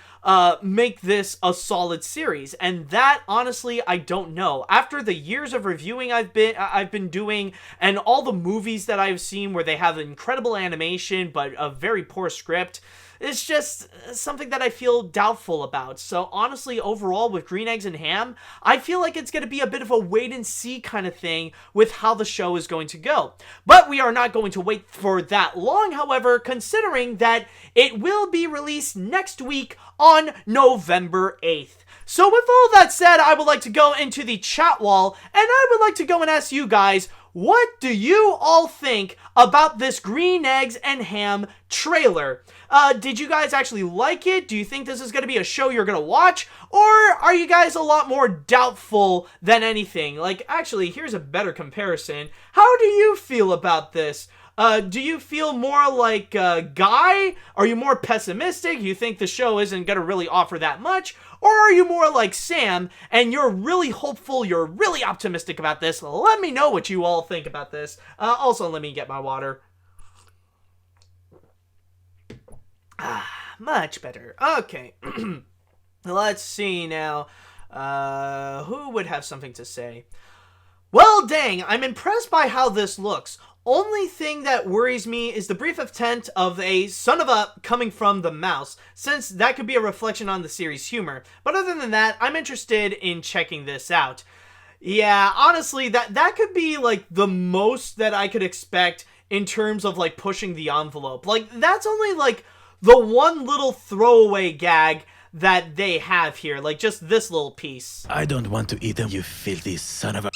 make this a solid series? And that, honestly, I don't know. After the years of reviewing I've been doing, and all the movies that I've seen where they have incredible animation but a very poor script, it's just something that I feel doubtful about. So honestly, overall, with Green Eggs and Ham, I feel like it's going to be a bit of a wait and see kind of thing with how the show is going to go. But we are not going to wait for that long, however, considering that it will be released next week on November 8th. So with all that said, I would like to go into the chat wall, and I would like to go and ask you guys, what do you all think about this Green Eggs and Ham trailer? Did you guys actually like it? Do you think this is going to be a show you're going to watch? Or are you guys a lot more doubtful than anything? Like, actually, here's a better comparison. How do you feel about this? Do you feel more like Guy? Are you more pessimistic? You think the show isn't going to really offer that much? Or are you more like Sam, and you're really hopeful, you're really optimistic about this? Let me know what you all think about this. Also, let me get my water. Much better. Okay. Let's see now. Who would have something to say? Well, dang, I'm impressed by how this looks. Only thing that worries me is the brief intent of a son of a coming from the mouse, since that could be a reflection on the series' humor. But other than that, I'm interested in checking this out. Yeah, honestly, that could be, like, the most that I could expect in terms of, like, pushing the envelope. Like, that's only, like, the one little throwaway gag that they have here. Like, just this little piece. I don't want to eat them, you filthy son of a...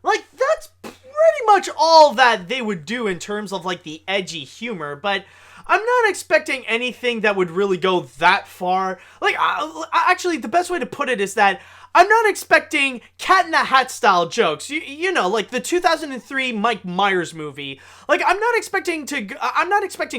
Like, that's pretty much all that they would do in terms of, like, the edgy humor, but I'm not expecting anything that would really go that far. Like, actually, the best way to put it is that I'm not expecting Cat in the Hat style jokes. You know, like the 2003 Mike Myers movie. Like, I'm not expecting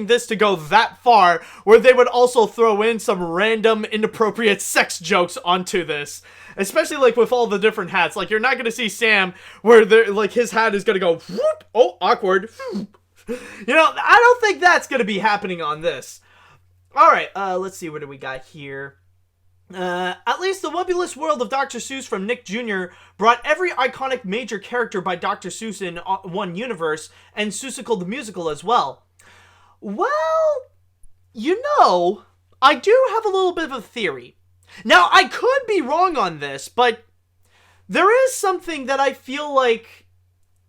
this to go that far where they would also throw in some random inappropriate sex jokes onto this. Especially, like, with all the different hats. Like, you're not going to see Sam where, like, his hat is going to go, whoop, oh, awkward. You know, I don't think that's going to be happening on this. Alright, let's see, what do we got here? At least the Webulous World of Dr. Seuss from Nick Jr. brought every iconic major character by Dr. Seuss in one universe, and Seussical the Musical as well. Well, you know, I do have a little bit of a theory. Now, I could be wrong on this, but there is something that I feel like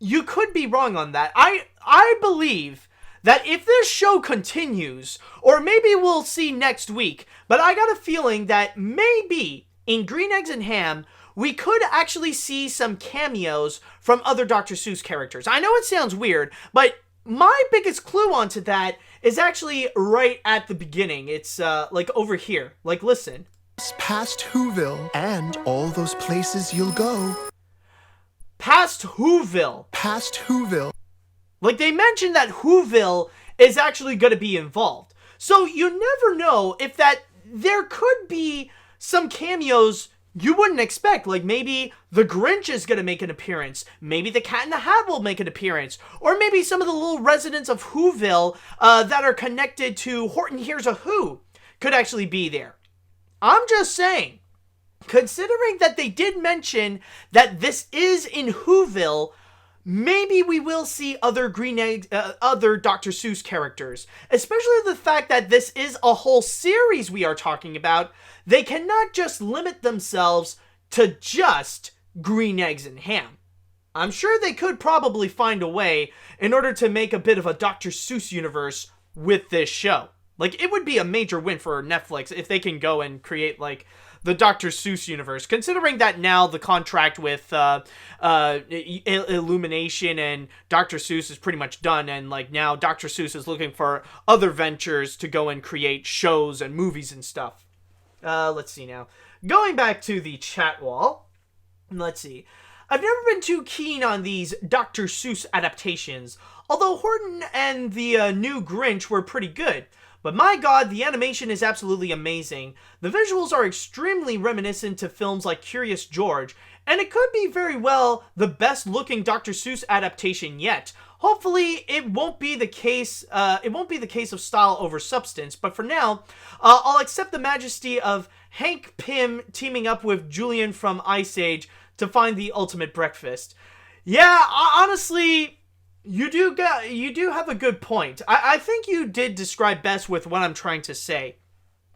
you could be wrong on that. I believe that if this show continues, or maybe we'll see next week, but I got a feeling that maybe in Green Eggs and Ham, we could actually see some cameos from other Dr. Seuss characters. I know it sounds weird, but my biggest clue onto that is actually right at the beginning. It's like over here. Like, listen. Past Whoville and all those places you'll go. Past Whoville. Past Whoville. Like, they mentioned that Whoville is actually going to be involved. So you never know if that there could be some cameos you wouldn't expect. Like, maybe the Grinch is going to make an appearance. Maybe the Cat in the Hat will make an appearance. Or maybe some of the little residents of Whoville that are connected to Horton Hears a Who could actually be there. I'm just saying, considering that they did mention that this is in Whoville, maybe we will see other other Dr. Seuss characters. Especially the fact that this is a whole series we are talking about. They cannot just limit themselves to just Green Eggs and Ham. I'm sure they could probably find a way in order to make a bit of a Dr. Seuss universe with this show. Like, it would be a major win for Netflix if they can go and create, like, the Dr. Seuss universe, considering that now the contract with Illumination and Dr. Seuss is pretty much done, and like now Dr. Seuss is looking for other ventures to go and create shows and movies and stuff. Let's see now. Going back to the chat wall, let's see. I've never been too keen on these Dr. Seuss adaptations, although Horton and the new Grinch were pretty good. But my god, the animation is absolutely amazing. The visuals are extremely reminiscent to films like Curious George, and it could be very well the best looking Dr. Seuss adaptation yet. Hopefully, it won't be the case. It won't be the case of style over substance. But for now, I'll accept the majesty of Hank Pym teaming up with Julian from Ice Age to find the ultimate breakfast. Yeah, honestly, you do have a good point. I think you did describe best with what I'm trying to say.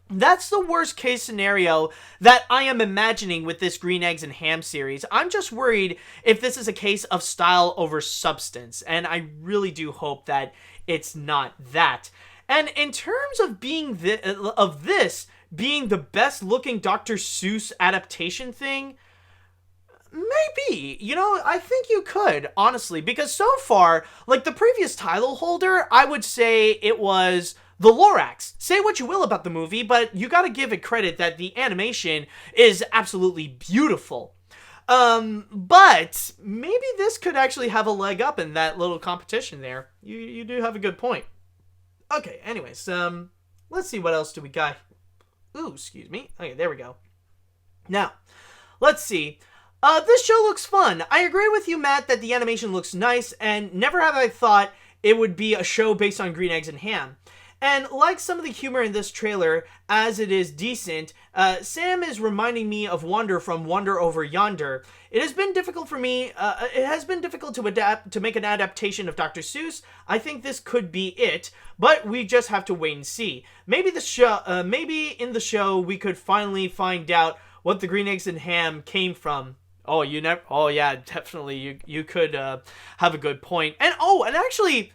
That's the worst case scenario that I am imagining with this Green Eggs and Ham series. I'm just worried if this is a case of style over substance, and I really do hope that it's not that. And in terms of being this being the best looking Dr. Seuss adaptation thing, maybe, I think you could, honestly, because so far, like the previous title holder, I would say it was The Lorax. Say what you will about the movie, but you gotta give it credit that the animation is absolutely beautiful. But maybe this could actually have a leg up in that little competition there. You do have a good point. Okay, anyways, let's see what else do we got. Ooh, excuse me. Okay, there we go. Now, let's see. This show looks fun. I agree with you, Matt, that the animation looks nice, and never have I thought it would be a show based on Green Eggs and Ham. And like some of the humor in this trailer, as it is decent, Sam is reminding me of Wonder from Wonder Over Yonder. It has been difficult for me, to make an adaptation of Dr. Seuss. I think this could be it, but we just have to wait and see. Maybe in the show we could finally find out what the Green Eggs and Ham came from. Oh, yeah, definitely. You could have a good point. And actually,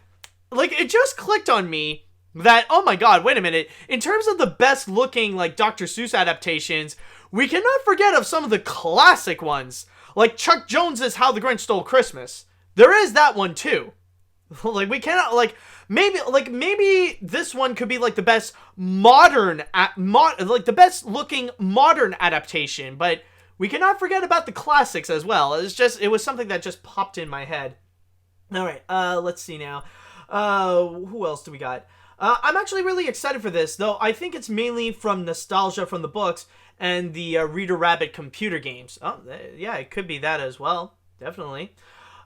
like, it just clicked on me that, oh my god, wait a minute. In terms of the best looking, like, Dr. Seuss adaptations, we cannot forget of some of the classic ones. Like Chuck Jones's How the Grinch Stole Christmas. There is that one too. Like, we cannot, like, maybe this one could be like the best the best looking modern adaptation, but we cannot forget about the classics as well. It was something that just popped in my head. All right, let's see now. Who else do we got? I'm actually really excited for this, though I think it's mainly from nostalgia from the books and the Reader Rabbit computer games. Oh, yeah, it could be that as well. Definitely.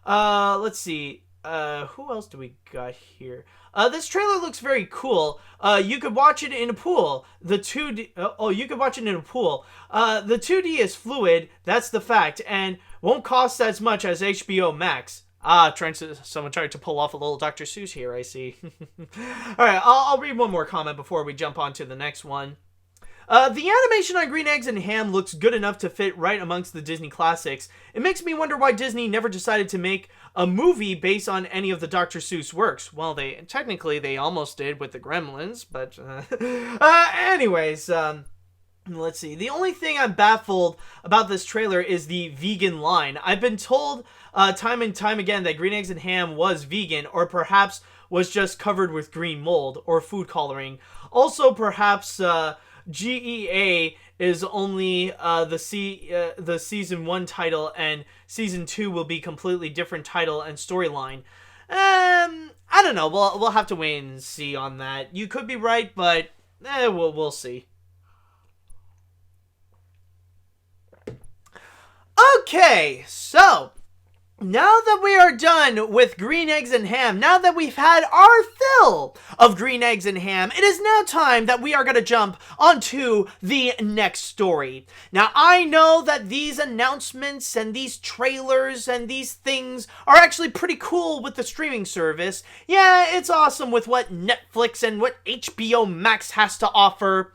Let's see. Who else do we got here? This trailer looks very cool. You could watch it in a pool. The 2D... you could watch it in a pool. The 2D is fluid, that's the fact, and won't cost as much as HBO Max. Someone tried to pull off a little Dr. Seuss here, I see. Alright, I'll read one more comment before we jump on to the next one. The animation on Green Eggs and Ham looks good enough to fit right amongst the Disney classics. It makes me wonder why Disney never decided to make a movie based on any of the Dr. Seuss works. Well, they almost did with the Gremlins, but anyways, let's see. The only thing I'm baffled about this trailer is the vegan line. I've been told time and time again that Green Eggs and Ham was vegan, or perhaps was just covered with green mold or food coloring. Also, perhaps GEA is only the season 1 title, and season 2 will be completely different title and storyline. I don't know. We'll have to wait and see on that. You could be right, but we'll see. Okay, so now that we are done with Green Eggs and Ham, now that we've had our fill of Green Eggs and Ham, it is now time that we are going to jump onto the next story. Now, I know that these announcements and these trailers and these things are actually pretty cool with the streaming service. Yeah, it's awesome with what Netflix and what HBO Max has to offer,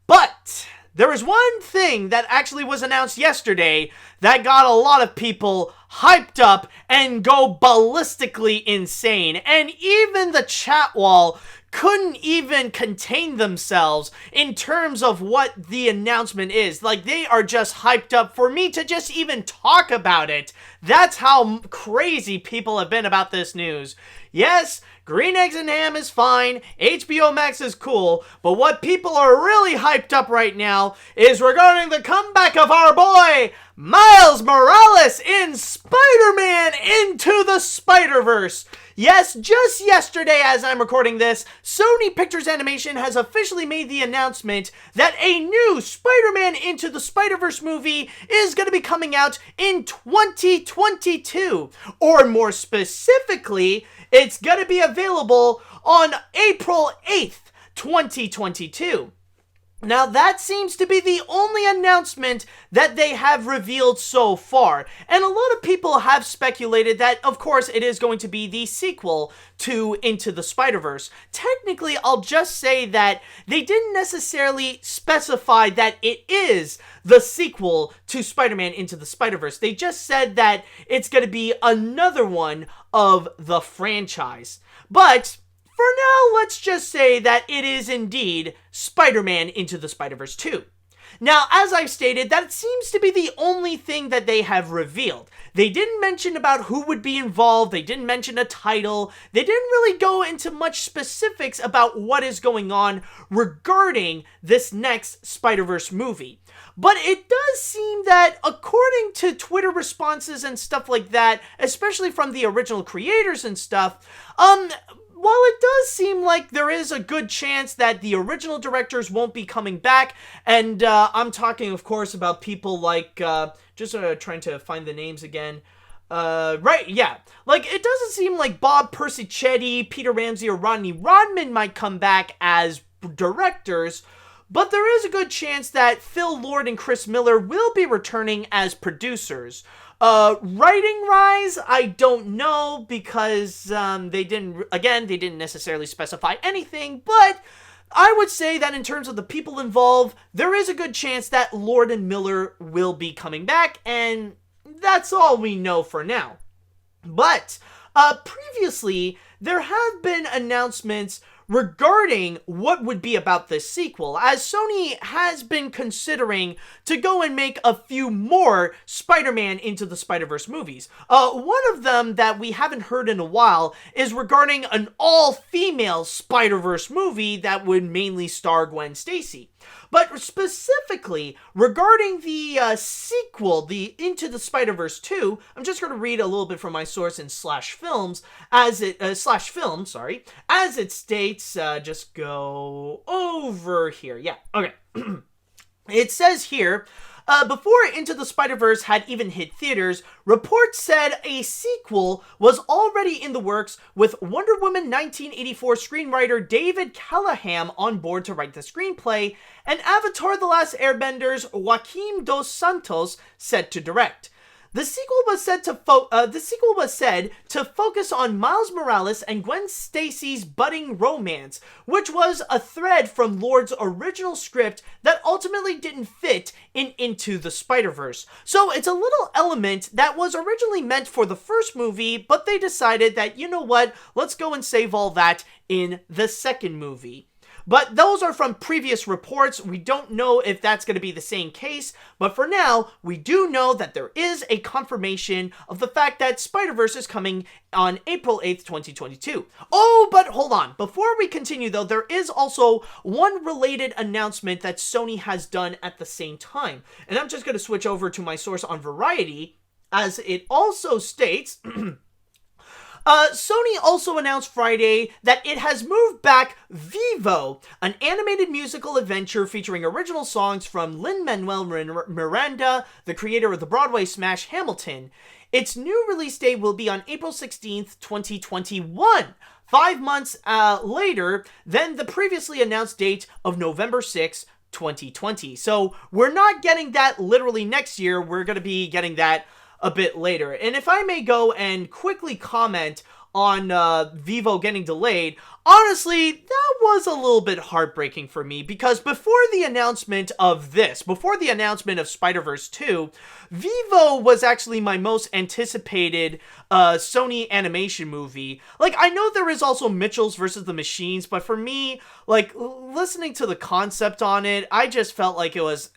but there is one thing that actually was announced yesterday that got a lot of people hyped up and go ballistically insane. And even the chat wall couldn't even contain themselves in terms of what the announcement is. Like, they are just hyped up for me to just even talk about it. That's how crazy people have been about this news. Yes, Green Eggs and Ham is fine, HBO Max is cool, but what people are really hyped up right now is regarding the comeback of our boy, Miles Morales in Spider-Man Into the Spider-Verse. Yes, just yesterday as I'm recording this, Sony Pictures Animation has officially made the announcement that a new Spider-Man Into the Spider-Verse movie is going to be coming out in 2022. Or more specifically, it's going to be available on April 8th, 2022. Now, that seems to be the only announcement that they have revealed so far. And a lot of people have speculated that, of course, it is going to be the sequel to Into the Spider-Verse. Technically, I'll just say that they didn't necessarily specify that it is the sequel to Spider-Man Into the Spider-Verse. They just said that it's going to be another one of the franchise. But for now, let's just say that it is indeed Spider-Man Into the Spider-Verse 2. Now, as I've stated, that seems to be the only thing that they have revealed. They didn't mention about who would be involved, they didn't mention a title, they didn't really go into much specifics about what is going on regarding this next Spider-Verse movie. But it does seem that, according to Twitter responses and stuff like that, especially from the original creators and stuff, while it does seem like there is a good chance that the original directors won't be coming back, and I'm talking, of course, about people like, just trying to find the names again. Right, yeah. Like, it doesn't seem like Bob Persichetti, Peter Ramsey, or Rodney Rodman might come back as directors, but there is a good chance that Phil Lord and Chris Miller will be returning as producers. Writing-wise, I don't know, because they didn't necessarily specify anything, but I would say that in terms of the people involved, there is a good chance that Lord and Miller will be coming back, and that's all we know for now. But previously, there have been announcements regarding what would be about this sequel, as Sony has been considering to go and make a few more Spider-Man Into the Spider-Verse movies. One of them that we haven't heard in a while is regarding an all-female Spider-Verse movie that would mainly star Gwen Stacy. But specifically, regarding the sequel, the Into the Spider-Verse 2, I'm just going to read a little bit from my source in /film, as it states, just go over here. Yeah, okay. It says here, before Into the Spider-Verse had even hit theaters, reports said a sequel was already in the works, with Wonder Woman 1984 screenwriter David Callahan on board to write the screenplay, and Avatar: The Last Airbender's Joaquim dos Santos set to direct. The sequel was said to focus on Miles Morales and Gwen Stacy's budding romance, which was a thread from Lord's original script that ultimately didn't fit in Into the Spider-Verse. So it's a little element that was originally meant for the first movie, but they decided that, you know what, let's go and save all that in the second movie. But those are from previous reports. We don't know if that's going to be the same case. But for now, we do know that there is a confirmation of the fact that Spider-Verse is coming on April 8th, 2022. Oh, but hold on. Before we continue, though, there is also one related announcement that Sony has done at the same time. And I'm just going to switch over to my source on Variety, as it also states... Sony also announced Friday that it has moved back Vivo, an animated musical adventure featuring original songs from Lin-Manuel Miranda, the creator of the Broadway smash Hamilton. Its new release date will be on April 16th, 2021, 5 months later than the previously announced date of November 6th, 2020. So we're not getting that literally next year, we're going to be getting that a bit later. And if I may go and quickly comment on Vivo getting delayed, honestly, that was a little bit heartbreaking for me, because before the announcement of Spider-Verse 2, Vivo was actually my most anticipated Sony animation movie. Like, I know there is also Mitchell's versus the Machines, but for me, like, listening to the concept on it, I just felt like it was,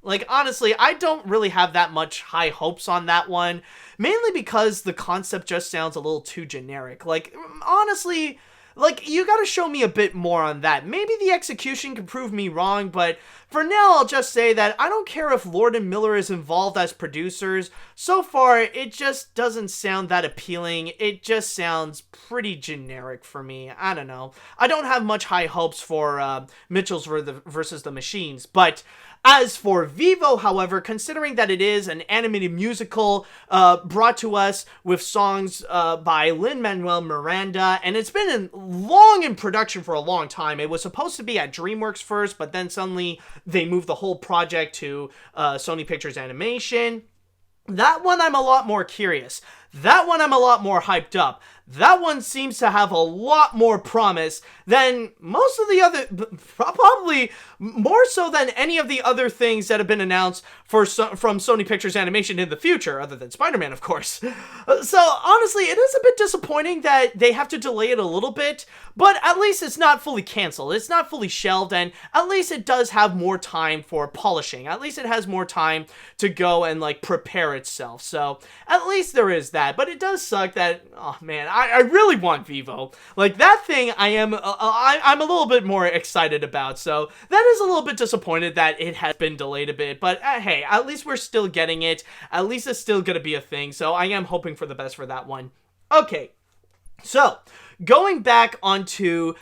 Like, honestly, I don't really have that much high hopes on that one, mainly because the concept just sounds a little too generic. Like, honestly... Like, you gotta show me a bit more on that. Maybe the execution can prove me wrong, but for now, I'll just say that I don't care if Lord and Miller is involved as producers. So far, it just doesn't sound that appealing. It just sounds pretty generic for me. I don't know. I don't have much high hopes for Mitchell's versus the Machines, but... As for Vivo, however, considering that it is an animated musical brought to us with songs by Lin-Manuel Miranda, and it's been long in production for a long time. It was supposed to be at DreamWorks first, but then suddenly they moved the whole project to Sony Pictures Animation. That one I'm a lot more curious. That one I'm a lot more hyped up. That one seems to have a lot more promise than most of the other, probably more so than any of the other things that have been announced from Sony Pictures Animation in the future, other than Spider-Man, of course. So, honestly, it is a bit disappointing that they have to delay it a little bit, but at least it's not fully canceled. It's not fully shelved, and at least it does have more time for polishing. At least it has more time to go and, like, prepare itself. So, at least there is that, but it does suck that, oh man, I really want Vivo. Like, that thing I'm a little bit more excited about, so that is a little bit disappointed that it has been delayed a bit, but hey, at least we're still getting it. At least it's still gonna be a thing, so I am hoping for the best for that one. Okay, so going back onto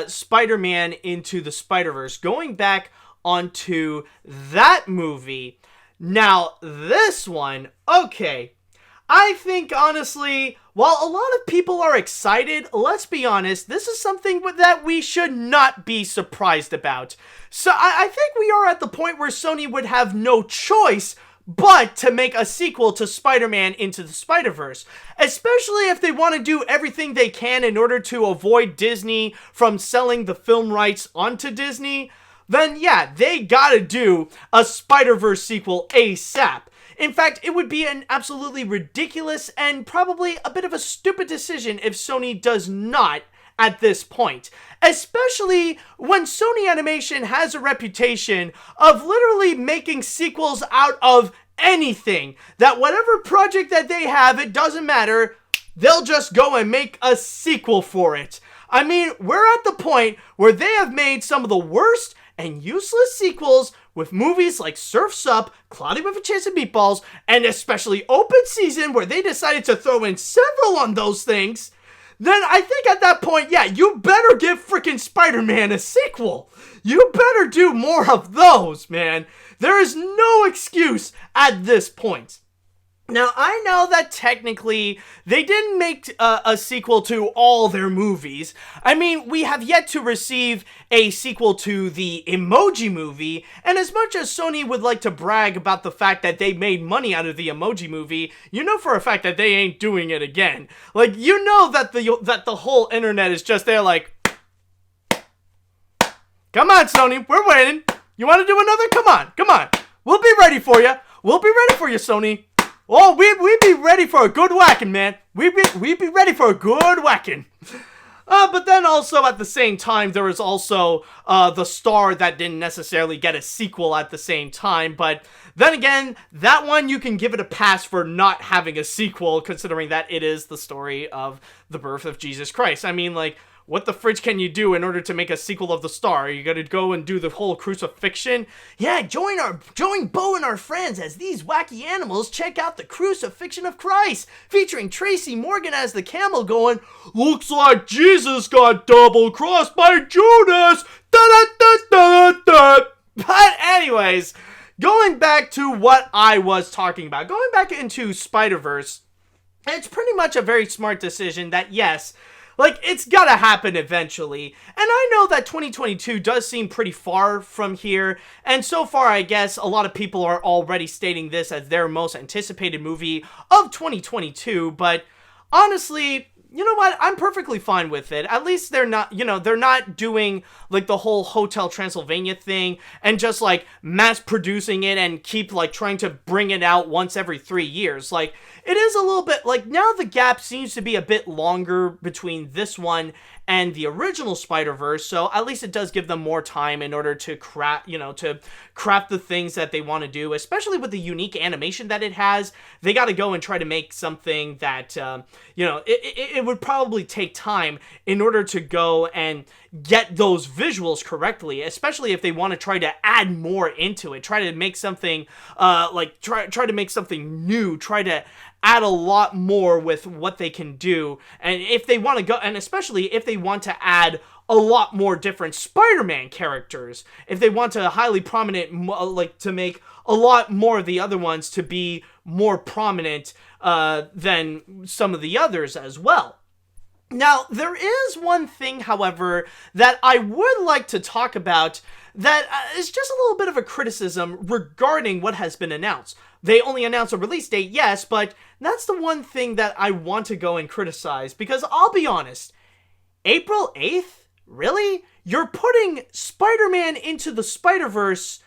Spider-Man Into the Spider-Verse, going back onto that movie, now this one, okay, I think, honestly, while a lot of people are excited, let's be honest, this is something that we should not be surprised about. So I think we are at the point where Sony would have no choice but to make a sequel to Spider-Man Into the Spider-Verse. Especially if they want to do everything they can in order to avoid Disney from selling the film rights onto Disney, then yeah, they gotta do a Spider-Verse sequel ASAP. In fact, it would be an absolutely ridiculous and probably a bit of a stupid decision if Sony does not at this point. Especially when Sony Animation has a reputation of literally making sequels out of anything. That whatever project that they have, it doesn't matter, they'll just go and make a sequel for it. I mean, we're at the point where they have made some of the worst and useless sequels with movies like Surf's Up, Cloudy with a Chance of Meatballs, and especially Open Season, where they decided to throw in several on those things, then I think at that point, yeah, you better give freaking Spider-Man a sequel. You better do more of those, man. There is no excuse at this point. Now, I know that technically they didn't make a sequel to all their movies. I mean, we have yet to receive a sequel to the Emoji Movie, and as much as Sony would like to brag about the fact that they made money out of the Emoji Movie, you know for a fact that they ain't doing it again. Like, you know that the whole internet is just there like, come on, Sony, we're waiting. You want to do another? Come on. We'll be ready for you. We'll be ready for you, Sony. Oh, we'd be ready for a good whacking, man. We'd be ready for a good whacking. But then also at the same time, there was also The Star that didn't necessarily get a sequel at the same time. But then again, that one you can give it a pass for not having a sequel, considering that it is the story of the birth of Jesus Christ. I mean, like, what the fridge can you do in order to make a sequel of The Star? Are you gonna go and do the whole crucifixion? Yeah, join Bo and our friends as these wacky animals check out the crucifixion of Christ, featuring Tracy Morgan as the camel going, looks like Jesus got double-crossed by Judas! Da-da-da-da-da! But anyways, going back to what I was talking about, going back into Spider-Verse, it's pretty much a very smart decision that, yes, like, it's gotta happen eventually. And I know that 2022 does seem pretty far from here, and so far, I guess, a lot of people are already stating this as their most anticipated movie of 2022, but honestly, you know what? I'm perfectly fine with it. At least they're not, they're not doing, like, the whole Hotel Transylvania thing and just, like, mass producing it and keep, like, trying to bring it out once every 3 years. Like, it is a little bit, like, now the gap seems to be a bit longer between this one and the original Spider-Verse, so at least it does give them more time in order to craft the things that they want to do, especially with the unique animation that it has. They got to go and try to make something that, it would probably take time in order to go and get those visuals correctly, especially if they want to try to add more into it, try to make something, try to make something new, try to add a lot more with what they can do. And if they want to go, and especially if they want to add a lot more different Spider-Man characters, if they want to highly prominent, to make a lot more of the other ones to be more prominent than some of the others as well. Now, there is one thing, however, that I would like to talk about that is just a little bit of a criticism regarding what has been announced. They only announced a release date, yes, but that's the one thing that I want to go and criticize, because I'll be honest, April 8th? Really? You're putting Spider-Man Into the Spider-Verse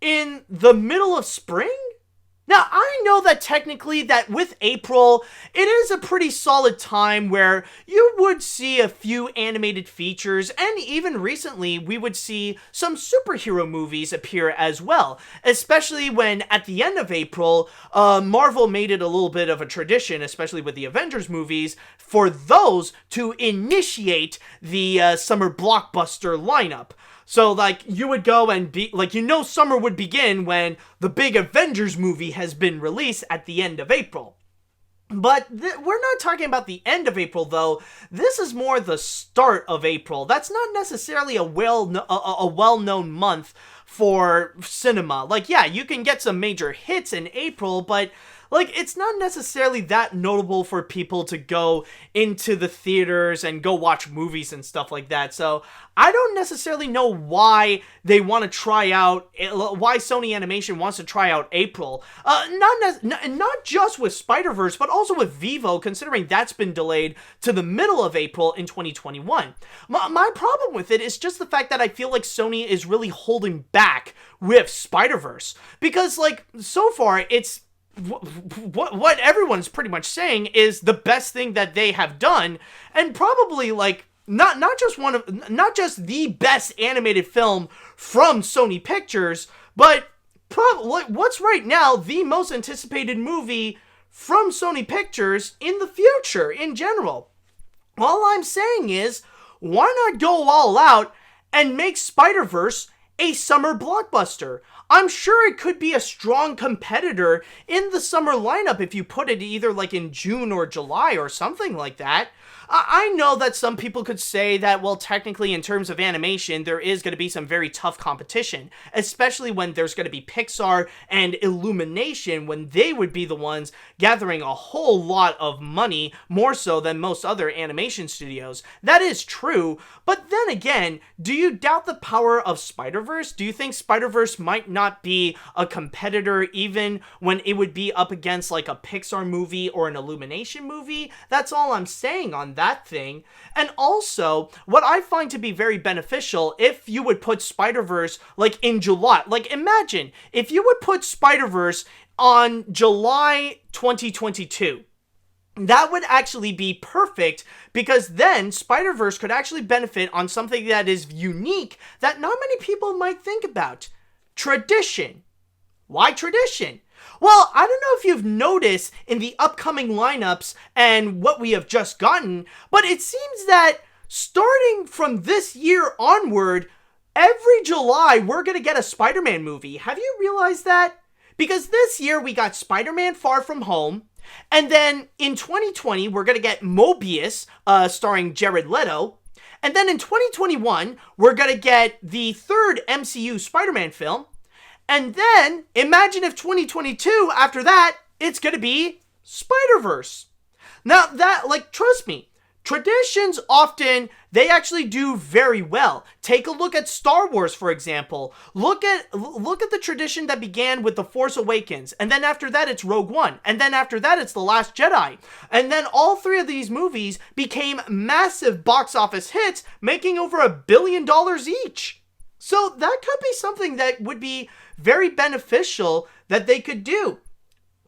in the middle of spring? Now, I know that technically that with April, it is a pretty solid time where you would see a few animated features, and even recently, we would see some superhero movies appear as well, especially when at the end of April, Marvel made it a little bit of a tradition, especially with the Avengers movies, for those to initiate the summer blockbuster lineup. So, like, you would go and be, like, summer would begin when the big Avengers movie has been released at the end of April. But we're not talking about the end of April, though. This is more the start of April. That's not necessarily a well-known month for cinema. Like, yeah, you can get some major hits in April, but like, it's not necessarily that notable for people to go into the theaters and go watch movies and stuff like that. So I don't necessarily know why they want to try out, why Sony Animation wants to try out April. Not just with Spider-Verse, but also with Vivo, considering that's been delayed to the middle of April in 2021. My problem with it is just the fact that I feel like Sony is really holding back with Spider-Verse. Because, like, so far, it's what everyone's pretty much saying is the best thing that they have done, and probably, like, not just the best animated film from Sony Pictures, but what's right now the most anticipated movie from Sony Pictures in the future in general. All I'm saying is, why not go all out and make Spider-Verse a summer blockbuster? I'm sure it could be a strong competitor in the summer lineup if you put it either like in June or July or something like that. I know that some people could say that, well, technically in terms of animation, there is going to be some very tough competition, especially when there's going to be Pixar and Illumination, when they would be the ones gathering a whole lot of money, more so than most other animation studios. That is true, but then again, do you doubt the power of Spider-Verse? Do you think Spider-Verse might not be a competitor even when it would be up against like a Pixar movie or an Illumination movie? That's all I'm saying on that thing. And also, what I find to be very beneficial, if you would put Spider-Verse like in July, like imagine if you would put Spider-Verse on July 2022. That would actually be perfect, because then Spider-Verse could actually benefit on something that is unique that not many people might think about. Tradition. Why tradition? Well, I don't know if you've noticed in the upcoming lineups and what we have just gotten, but it seems that starting from this year onward, every July we're going to get a Spider-Man movie. Have you realized that? Because this year we got Spider-Man Far From Home, and then in 2020 we're going to get Mobius, starring Jared Leto, and then in 2021 we're going to get the third MCU Spider-Man film. And then, imagine if 2022, after that, it's gonna be Spider-Verse. Now, that, like, trust me, traditions often, they actually do very well. Take a look at Star Wars, for example. Look at the tradition that began with The Force Awakens, and then after that, it's Rogue One, and then after that, it's The Last Jedi. And then all three of these movies became massive box office hits, making over $1 billion each. So that could be something that would be very beneficial that they could do.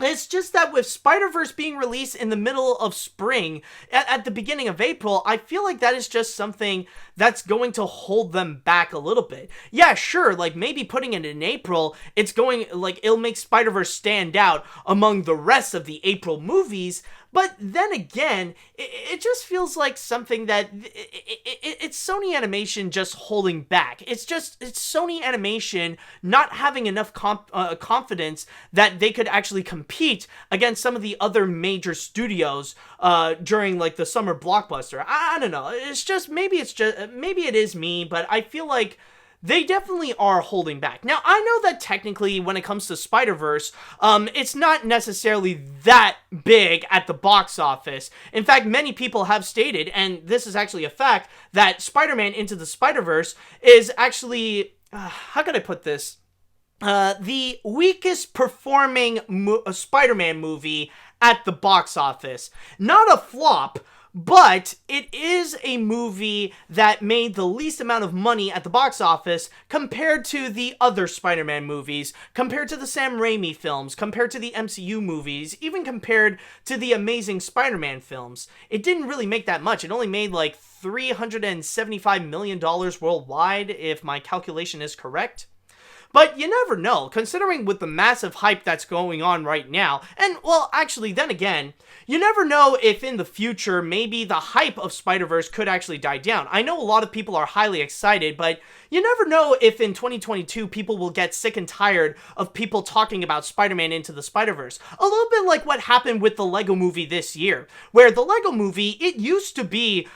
It's just that with Spider-Verse being released in the middle of spring, at the beginning of April, I feel like that is just something that's going to hold them back a little bit. Yeah, sure, like maybe putting it in April, it's going, like, it'll make Spider-Verse stand out among the rest of the April movies. But then again, it just feels like something that it's Sony Animation just holding back. It's Sony Animation not having enough confidence that they could actually compete against some of the other major studios during like the summer blockbuster. I don't know. Maybe it is me, but I feel like they definitely are holding back. Now, I know that technically when it comes to Spider-Verse, it's not necessarily that big at the box office. In fact, many people have stated, and this is actually a fact, that Spider-Man Into the Spider-Verse is actually, how can I put this? The weakest performing Spider-Man movie at the box office. Not a flop, but it is a movie that made the least amount of money at the box office compared to the other Spider-Man movies, compared to the Sam Raimi films, compared to the MCU movies, even compared to the Amazing Spider-Man films. It didn't really make that much. It only made like $375 million worldwide, if my calculation is correct. But you never know, considering with the massive hype that's going on right now, and, well, actually, then again, you never know if in the future, maybe the hype of Spider-Verse could actually die down. I know a lot of people are highly excited, but you never know if in 2022 people will get sick and tired of people talking about Spider-Man Into the Spider-Verse. A little bit like what happened with the Lego Movie this year, where the Lego Movie, it used to be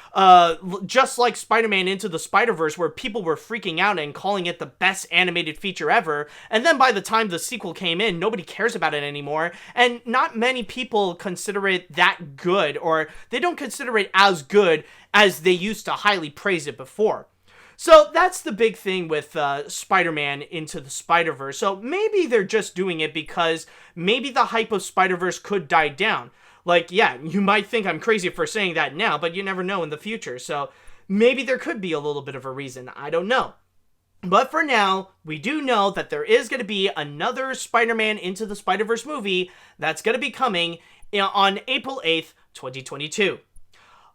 just like Spider-Man Into the Spider-Verse, where people were freaking out and calling it the best animated feature ever, and then by the time the sequel came in, nobody cares about it anymore, and not many people consider it that good, or they don't consider it as good as they used to highly praise it before. So that's the big thing with Spider-Man Into the Spider-Verse. So maybe they're just doing it because maybe the hype of Spider-Verse could die down. Like, yeah, you might think I'm crazy for saying that now, but you never know in the future. So maybe there could be a little bit of a reason. I don't know. But for now, we do know that there is going to be another Spider-Man Into the Spider-Verse movie that's going to be coming on April 8th, 2022.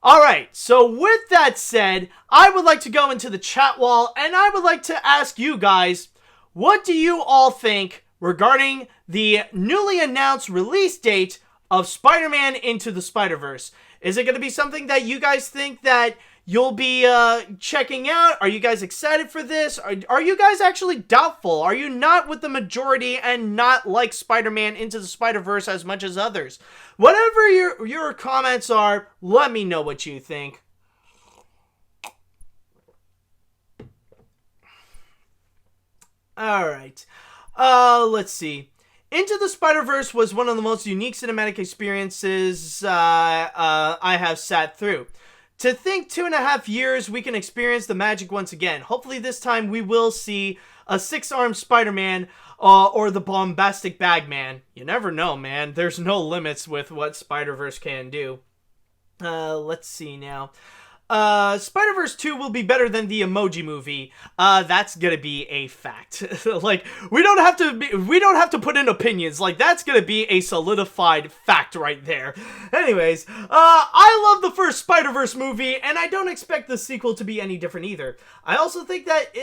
Alright, so with that said, I would like to go into the chat wall, and I would like to ask you guys, what do you all think regarding the newly announced release date of Spider-Man Into the Spider-Verse? Is it going to be something that you guys think that you'll be checking out. Are you guys excited for this? Are you guys actually doubtful? Are you not with the majority and not like Spider-Man Into the Spider-Verse as much as others? Whatever your comments are, let me know what you think. Alright, let's see. Into the Spider-Verse was one of the most unique cinematic experiences I have sat through. To think 2.5 years we can experience the magic once again. Hopefully this time we will see a 6-armed Spider-Man or the bombastic Bagman. You never know, man. There's no limits with what Spider-Verse can do. Let's see now. Spider-Verse 2 will be better than the Emoji Movie. That's gonna be a fact. Like, we don't have to put in opinions. Like, that's gonna be a solidified fact right there. Anyways, I love the first Spider-Verse movie, and I don't expect the sequel to be any different either. I also think that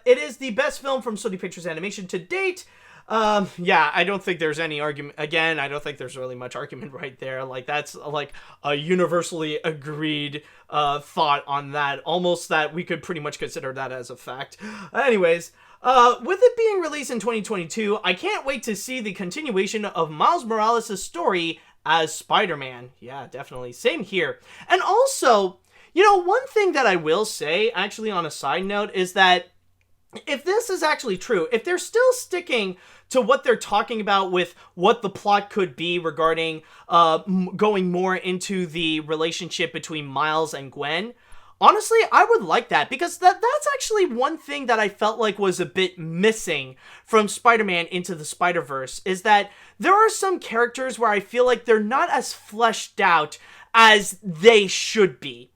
it is the best film from Sony Pictures Animation to date. Yeah, I don't think there's any argument. Again, I don't think there's really much argument right there. Like, that's like a universally agreed thought on that. Almost that we could pretty much consider that as a fact. Anyways, with it being released in 2022, I can't wait to see the continuation of Miles Morales' story as Spider-Man. Yeah, definitely. Same here. And also, you know, one thing that I will say, actually on a side note, is that if this is actually true, if they're still sticking to what they're talking about with what the plot could be regarding going more into the relationship between Miles and Gwen, honestly, I would like that, because that's actually one thing that I felt like was a bit missing from Spider-Man Into the Spider-Verse, is that there are some characters where I feel like they're not as fleshed out as they should be.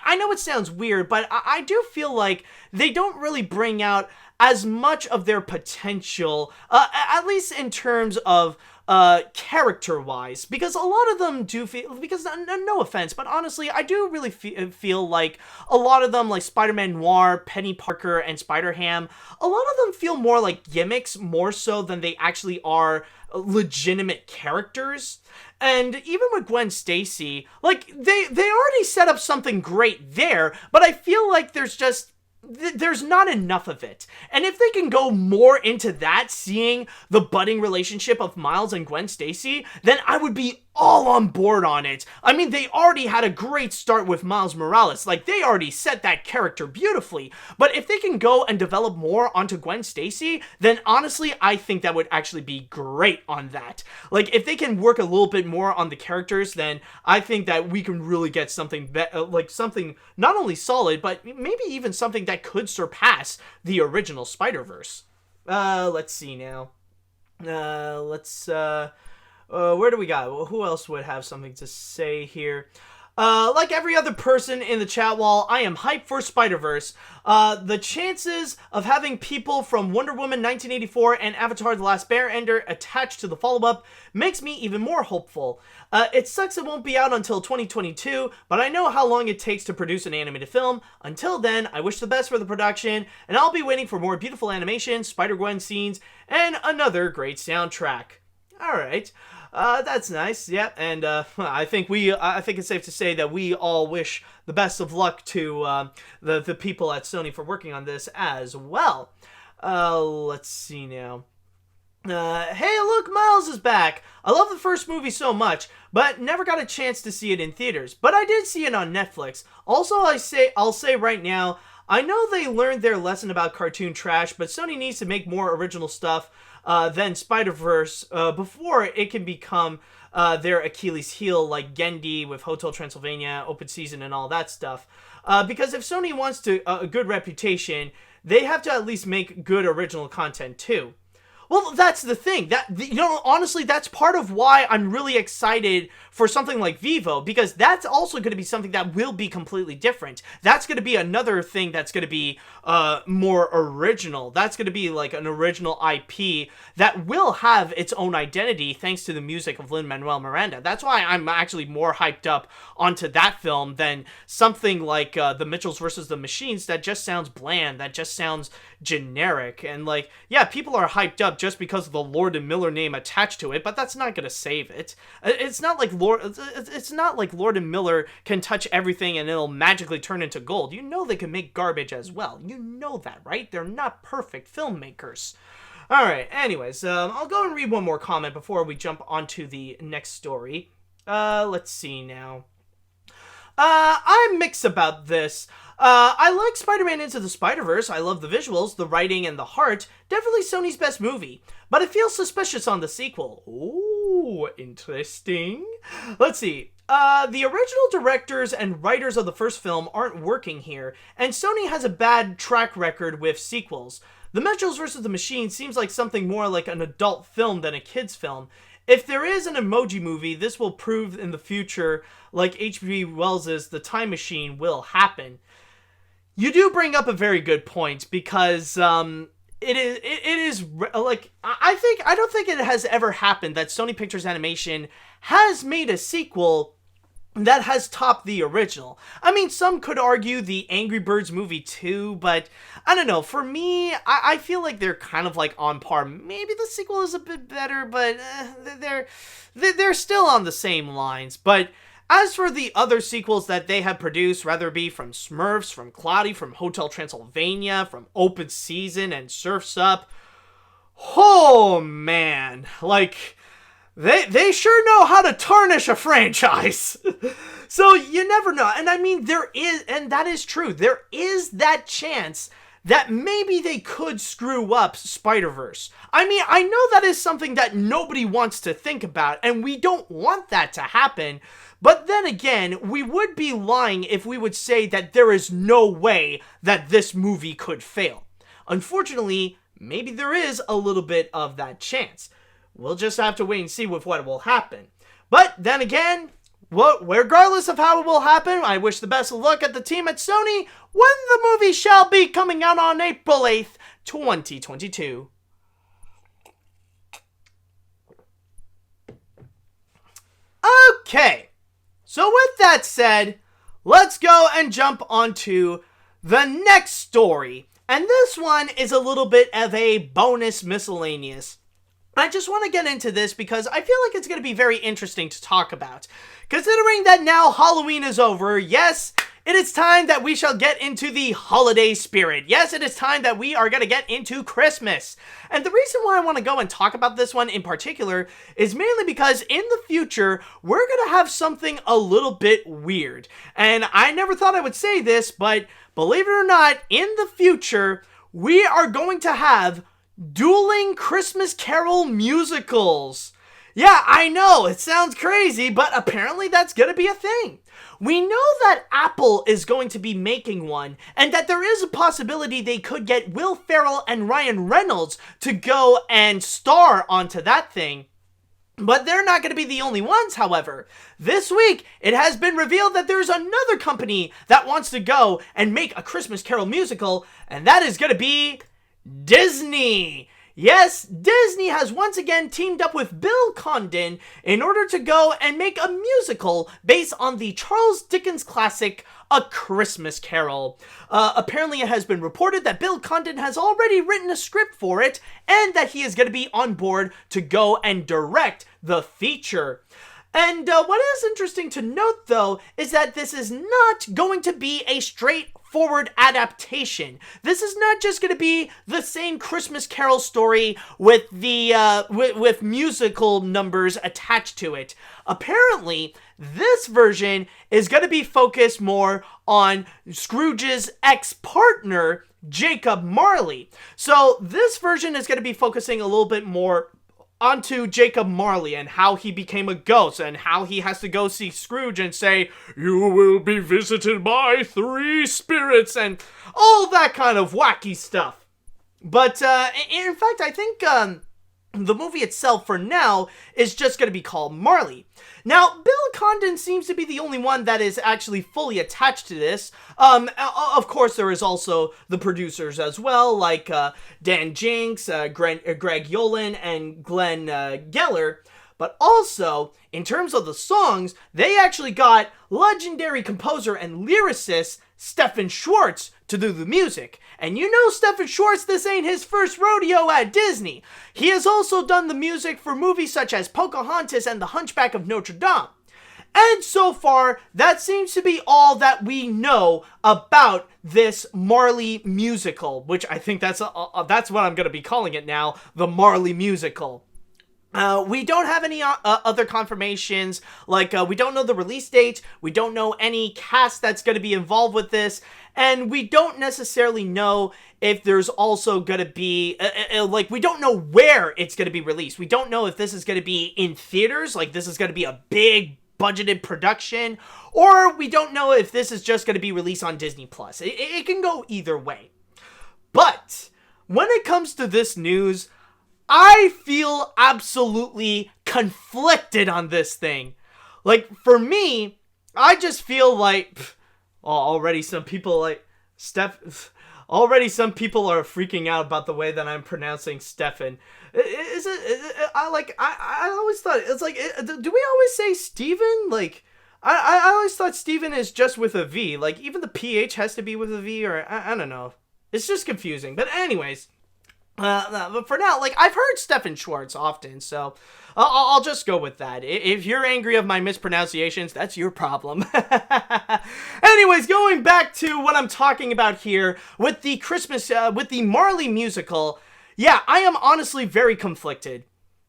I know it sounds weird, but I do feel like they don't really bring out as much of their potential, at least in terms of character-wise, because a lot of them do feel, because no offense, but honestly, I do really feel like a lot of them, like Spider-Man Noir, Penny Parker, and Spider-Ham, a lot of them feel more like gimmicks more so than they actually are legitimate characters. And even with Gwen Stacy, like, they already set up something great there, but I feel like there's not enough of it. And if they can go more into that, seeing the budding relationship of Miles and Gwen Stacy, then I would be all on board on it. I mean, they already had a great start with Miles Morales. Like, they already set that character beautifully. But if they can go and develop more onto Gwen Stacy, then honestly, I think that would actually be great on that. Like, if they can work a little bit more on the characters, then I think that we can really get something like something not only solid, but maybe even something that could surpass the original Spider-Verse. Let's see now. Where do we go? Who else would have something to say here? Like every other person in the chat wall, I am hyped for Spider-Verse. The chances of having people from Wonder Woman 1984 and Avatar The Last Airbender attached to the follow-up makes me even more hopeful. It sucks it won't be out until 2022, but I know how long it takes to produce an animated film. Until then, I wish the best for the production, and I'll be waiting for more beautiful animation, Spider-Gwen scenes, and another great soundtrack. Alright. That's nice. Yep, and I think it's safe to say that we all wish the best of luck to the people at Sony for working on this as well. Let's see now. Hey, look, Miles is back. I love the first movie so much, but never got a chance to see it in theaters. But I did see it on Netflix. Also, I'll say right now, I know they learned their lesson about cartoon trash, but Sony needs to make more original stuff than Spider-Verse before it can become their Achilles heel, like Gendy with Hotel Transylvania, Open Season, and all that stuff. Because if Sony wants a good reputation, they have to at least make good original content too. Well, that's the thing. Honestly, that's part of why I'm really excited for something like Vivo, because that's also going to be something that will be completely different. That's going to be another thing that's going to be more original. That's going to be like an original IP that will have its own identity thanks to the music of Lin-Manuel Miranda. That's why I'm actually more hyped up onto that film than something like The Mitchells vs. the Machines that just sounds bland, that just sounds generic. And like, yeah, people are hyped up just because of the Lord and Miller name attached to it, but that's not gonna save it. It's not like Lord and Miller can touch everything and it'll magically turn into gold. You know they can make garbage as well. You know that, right? They're not perfect filmmakers. Alright, anyways, I'll go and read one more comment before we jump onto the next story. Let's see now. I'm mixed about this. I like Spider-Man Into the Spider-Verse. I love the visuals, the writing, and the heart. Definitely Sony's best movie. But I feel suspicious on the sequel. Ooh, interesting. Let's see. The original directors and writers of the first film aren't working here, and Sony has a bad track record with sequels. The Mitchells vs. the Machines seems like something more like an adult film than a kid's film. If there is an Emoji Movie, this will prove in the future, like H.G. Wells's The Time Machine, will happen. You do bring up a very good point, because it is like, I don't think it has ever happened that Sony Pictures Animation has made a sequel that has topped the original. I mean, some could argue the Angry Birds movie too, but I don't know. For me, I feel like they're kind of like on par. Maybe the sequel is a bit better, but they're still on the same lines. But as for the other sequels that they have produced, whether it be from Smurfs, from Cloudy, from Hotel Transylvania, from Open Season and Surf's Up, oh man, like, They sure know how to tarnish a franchise. So you never know. And I mean, there is, and that is true, there is that chance that maybe they could screw up Spider-Verse. I mean, I know that is something that nobody wants to think about, and we don't want that to happen. But then again, we would be lying if we would say that there is no way that this movie could fail. Unfortunately, maybe there is a little bit of that chance. We'll just have to wait and see with what will happen. But then again, regardless of how it will happen, I wish the best of luck at the team at Sony when the movie shall be coming out on April 8th, 2022. Okay, so with that said, let's go and jump onto the next story. And this one is a little bit of a bonus miscellaneous. I just want to get into this because I feel like it's going to be very interesting to talk about. Considering that now Halloween is over, yes, it is time that we shall get into the holiday spirit. Yes, it is time that we are going to get into Christmas. And the reason why I want to go and talk about this one in particular is mainly because in the future, we're going to have something a little bit weird. And I never thought I would say this, but believe it or not, in the future, we are going to have dueling Christmas Carol musicals. Yeah, I know, it sounds crazy, but apparently that's gonna be a thing. We know that Apple is going to be making one, and that there is a possibility they could get Will Ferrell and Ryan Reynolds to go and star onto that thing. But they're not going to be the only ones, however. This week, it has been revealed that there's another company that wants to go and make a Christmas Carol musical, and that is going to be Disney. Yes, Disney has once again teamed up with Bill Condon in order to go and make a musical based on the Charles Dickens classic, A Christmas Carol. Apparently it has been reported that Bill Condon has already written a script for it and that he is going to be on board to go and direct the feature. And what is interesting to note, though, is that this is not going to be a straightforward adaptation. This is not just going to be the same Christmas Carol story with the with musical numbers attached to it. Apparently, this version is going to be focused more on Scrooge's ex-partner, Jacob Marley. So this version is going to be focusing a little bit more onto Jacob Marley and how he became a ghost and how he has to go see Scrooge and say, "You will be visited by 3 spirits," and all that kind of wacky stuff. But in fact, I think the movie itself for now is just going to be called Marley. Now, Bill Condon seems to be the only one that is actually fully attached to this. Of course, there is also the producers as well, like Dan Jinks, Greg Yolen, and Glenn Geller. But also, in terms of the songs, they actually got legendary composer and lyricist Stephen Schwartz to do the music. And you know Stephen Schwartz, this ain't his first rodeo at Disney. He has also done the music for movies such as Pocahontas and The Hunchback of Notre Dame. And so far, that seems to be all that we know about this Marley musical, which I think that's what I'm going to be calling it now, the Marley musical. We don't have any other confirmations, like we don't know the release date, we don't know any cast that's going to be involved with this, and we don't necessarily know if there's also going to be, we don't know where it's going to be released. We don't know if this is going to be in theaters, like this is going to be a big budgeted production, or we don't know if this is just going to be released on Disney+. It can go either way. But when it comes to this news, I feel absolutely conflicted on this thing. Like, for me, I just feel like, already some people are freaking out about the way that I'm pronouncing Stefan. I always thought, it's like, do we always say Steven? Like, I always thought Steven is just with a V. Like, even the PH has to be with a V, or, I don't know. It's just confusing. But anyways, but for now, like, I've heard Stephen Schwartz often, so I'll just go with that. If you're angry of my mispronunciations, that's your problem. Anyways, going back to what I'm talking about here with the with the Marley musical, yeah, I am honestly very conflicted.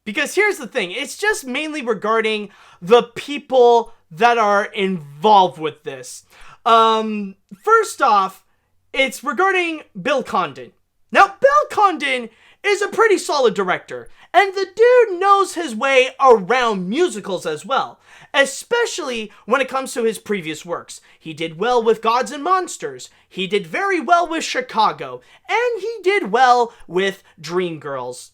Because here's the thing, it's just mainly regarding the people that are involved with this. First off, it's regarding Bill Condon. Now, Bill Condon is a pretty solid director, and the dude knows his way around musicals as well, especially when it comes to his previous works. He did well with Gods and Monsters, he did very well with Chicago, and he did well with Dreamgirls.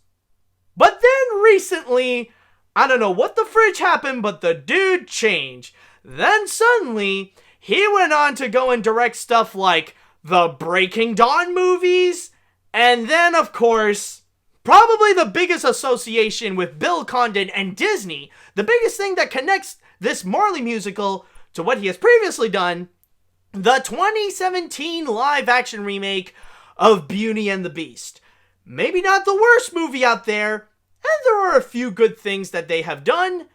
But then recently, I don't know what the fridge happened, but the dude changed. Then suddenly, he went on to go and direct stuff like the Breaking Dawn movies, and then, of course, probably the biggest association with Bill Condon and Disney, the biggest thing that connects this Marley musical to what he has previously done, the 2017 live-action remake of Beauty and the Beast. Maybe not the worst movie out there, and there are a few good things that they have done,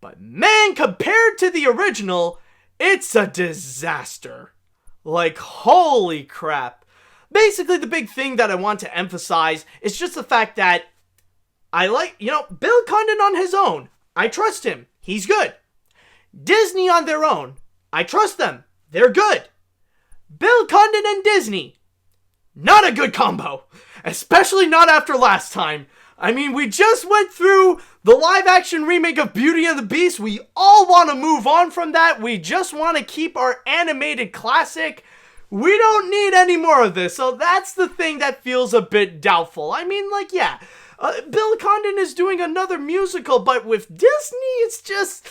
but man, compared to the original, it's a disaster. Like, holy crap. Basically, the big thing that I want to emphasize is just the fact that Bill Condon on his own, I trust him. He's good. Disney on their own, I trust them. They're good. Bill Condon and Disney, not a good combo. Especially not after last time. I mean, we just went through the live-action remake of Beauty and the Beast. We all want to move on from that. We just want to keep our animated classic. We don't need any more of this, so that's the thing that feels a bit doubtful. I mean, like, yeah, Bill Condon is doing another musical, but with Disney, it's just,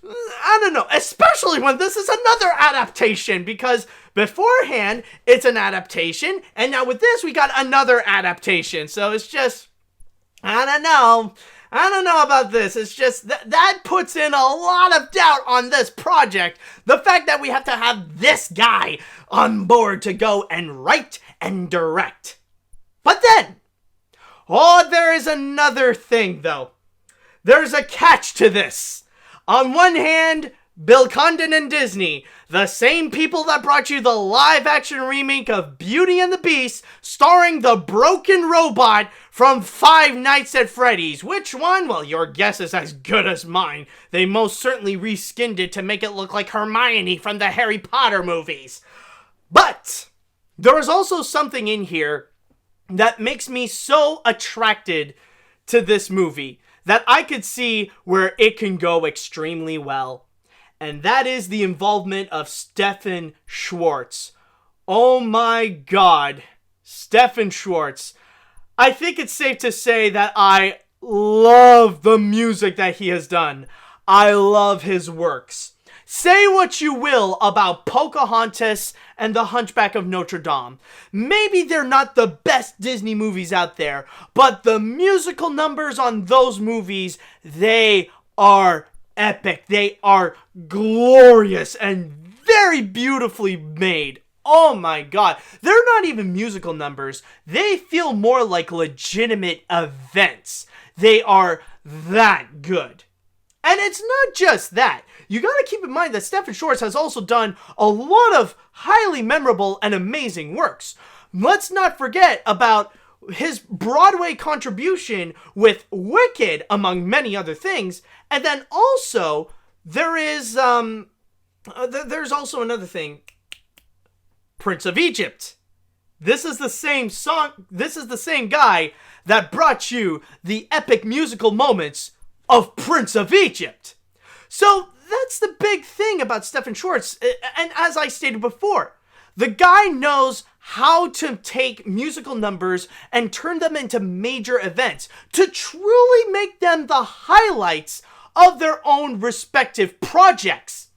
I don't know, especially when this is another adaptation, because beforehand, it's an adaptation, and now with this, we got another adaptation, so it's just, I don't know about this. It's just that puts in a lot of doubt on this project. The fact that we have to have this guy on board to go and write and direct. But then, there is another thing though. There's a catch to this. On one hand, Bill Condon and Disney, the same people that brought you the live-action remake of Beauty and the Beast, starring the broken robot from Five Nights at Freddy's. Which one? Well, your guess is as good as mine. They most certainly reskinned it to make it look like Hermione from the Harry Potter movies. But there is also something in here that makes me so attracted to this movie that I could see where it can go extremely well. And that is the involvement of Stephen Schwartz. Oh my god, Stephen Schwartz. I think it's safe to say that I love the music that he has done. I love his works. Say what you will about Pocahontas and The Hunchback of Notre Dame. Maybe they're not the best Disney movies out there, but the musical numbers on those movies, they are epic. They are glorious and very beautifully made. oh my god, they're not even musical numbers. They feel more like legitimate events. They are that good. And it's not just that. You gotta keep in mind that Stephen Schwartz has also done a lot of highly memorable and amazing works. Let's not forget about his Broadway contribution with Wicked, among many other things. And then also, there's also another thing. Prince of Egypt. This is the same song, this is the same guy that brought you the epic musical moments of Prince of Egypt. So that's the big thing about Stephen Schwartz, and as I stated before, the guy knows how to take musical numbers and turn them into major events to truly make them the highlights of their own respective projects.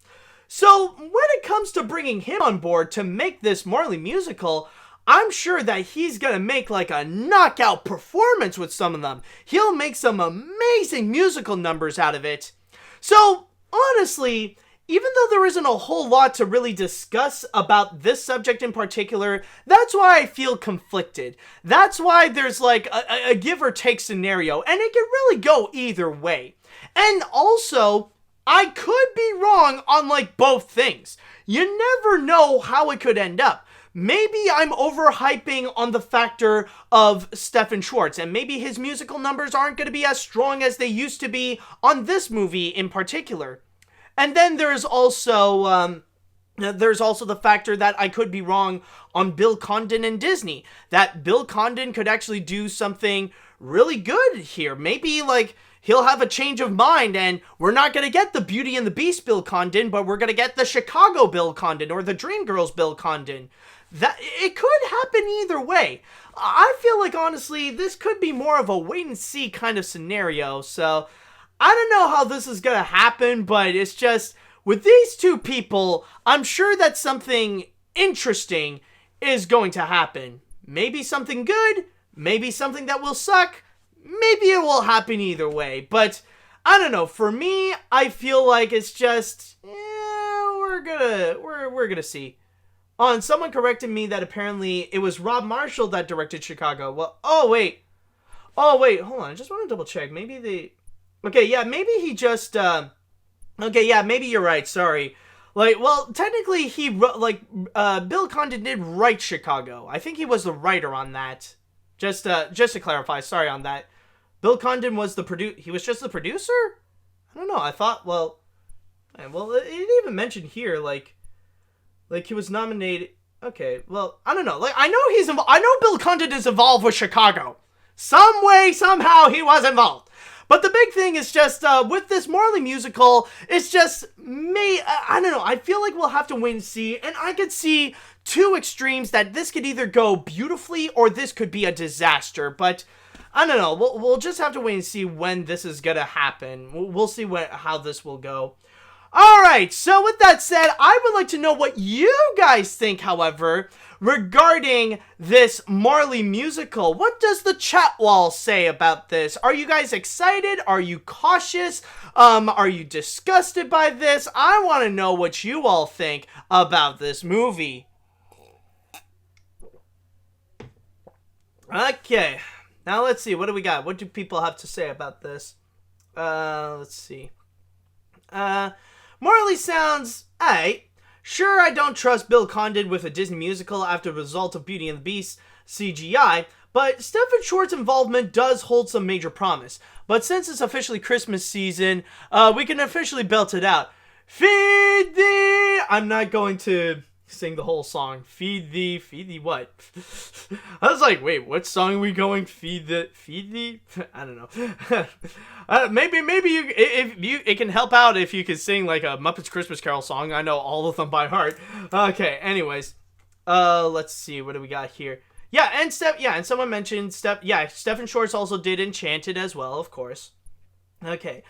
So when it comes to bringing him on board to make this Marley musical, I'm sure that he's gonna make like a knockout performance with some of them. He'll make some amazing musical numbers out of it. So honestly, even though there isn't a whole lot to really discuss about this subject in particular, that's why I feel conflicted. That's why there's like a give or take scenario, and it can really go either way. And also, I could be wrong on like both things. You never know how it could end up. Maybe I'm overhyping on the factor of Stephen Schwartz, and maybe his musical numbers aren't going to be as strong as they used to be on this movie in particular. And then there's also the factor that I could be wrong on Bill Condon and Disney. That Bill Condon could actually do something really good here. Maybe like he'll have a change of mind and we're not going to get the Beauty and the Beast Bill Condon, but we're going to get the Chicago Bill Condon or the Dreamgirls Bill Condon. That it could happen either way. I feel like honestly this could be more of a wait and see kind of scenario. So I don't know how this is gonna happen, but it's just, with these two people, I'm sure that something interesting is going to happen. Maybe something good, maybe something that will suck, maybe it will happen either way. But, I don't know, for me, I feel like it's just, we're gonna see. Oh, and someone corrected me that apparently it was Rob Marshall that directed Chicago. Well, oh wait, hold on, I just want to double check. Maybe they... Okay, yeah, maybe he just, okay, yeah, maybe you're right, sorry. Like, well, technically he wrote, like, Bill Condon did write Chicago. I think he was the writer on that. Just to clarify, sorry on that. Bill Condon was he was just the producer? I don't know, I thought, well, it didn't even mention here, like he was nominated, okay, well, I don't know, like, I know Bill Condon is involved with Chicago. Some way, somehow, he was involved. But the big thing is just, with this Marley musical, it's just I don't know, I feel like we'll have to wait and see, and I could see two extremes that this could either go beautifully or this could be a disaster, but I don't know, we'll just have to wait and see when this is gonna happen. We'll see how this will go. Alright, so with that said, I would like to know what you guys think, however, regarding this Marley musical. What does the chat wall say about this? Are you guys excited? Are you cautious? Are you disgusted by this? I want to know what you all think about this movie. Okay, now let's see, what do we got? What do people have to say about this? Let's see. Marley sounds aight. Sure, I don't trust Bill Condon with a Disney musical after the result of Beauty and the Beast CGI, but Stephen Schwartz's involvement does hold some major promise. But since it's officially Christmas season, we can officially belt it out. Feed thee! I'm not going to sing the whole song. Feed thee what? I was like, wait, what song are we going? Feed thee? I don't know. Maybe it can help out if you could sing like a Muppets Christmas Carol song. I know all of them by heart. Okay, anyways, let's see, what do we got here? Yeah, and someone mentioned Stephen Schwartz also did Enchanted as well, of course. Okay.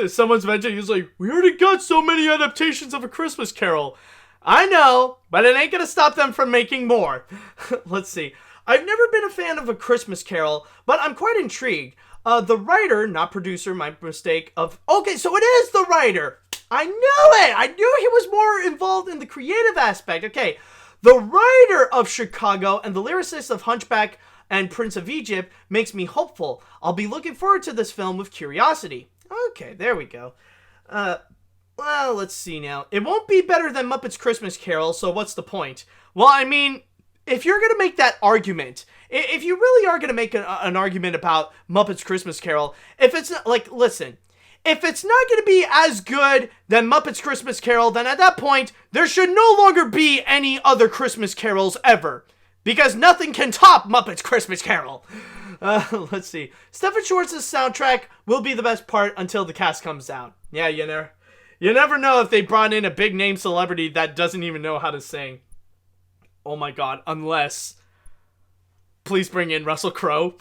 Someone's mentioned, he's like, we already got so many adaptations of A Christmas Carol. I know, but it ain't gonna stop them from making more. Let's see. I've never been a fan of A Christmas Carol, but I'm quite intrigued. The writer, not producer, my mistake, okay, so it is the writer. I knew it! I knew he was more involved in the creative aspect. Okay, the writer of Chicago and the lyricist of Hunchback and Prince of Egypt makes me hopeful. I'll be looking forward to this film with curiosity. Okay, there we go. Well, let's see now. It won't be better than Muppets Christmas Carol, so what's the point? Well, I mean, if you're gonna make that argument, if you really are gonna make an argument about Muppets Christmas Carol, if it's not, like, listen, if it's not gonna be as good than Muppets Christmas Carol, then at that point, there should no longer be any other Christmas carols ever. Because nothing can top Muppets Christmas Carol. Let's see. Stephen Schwartz's soundtrack will be the best part until the cast comes out. Yeah, you never know if they brought in a big name celebrity that doesn't even know how to sing. Oh my god, unless... Please bring in Russell Crowe.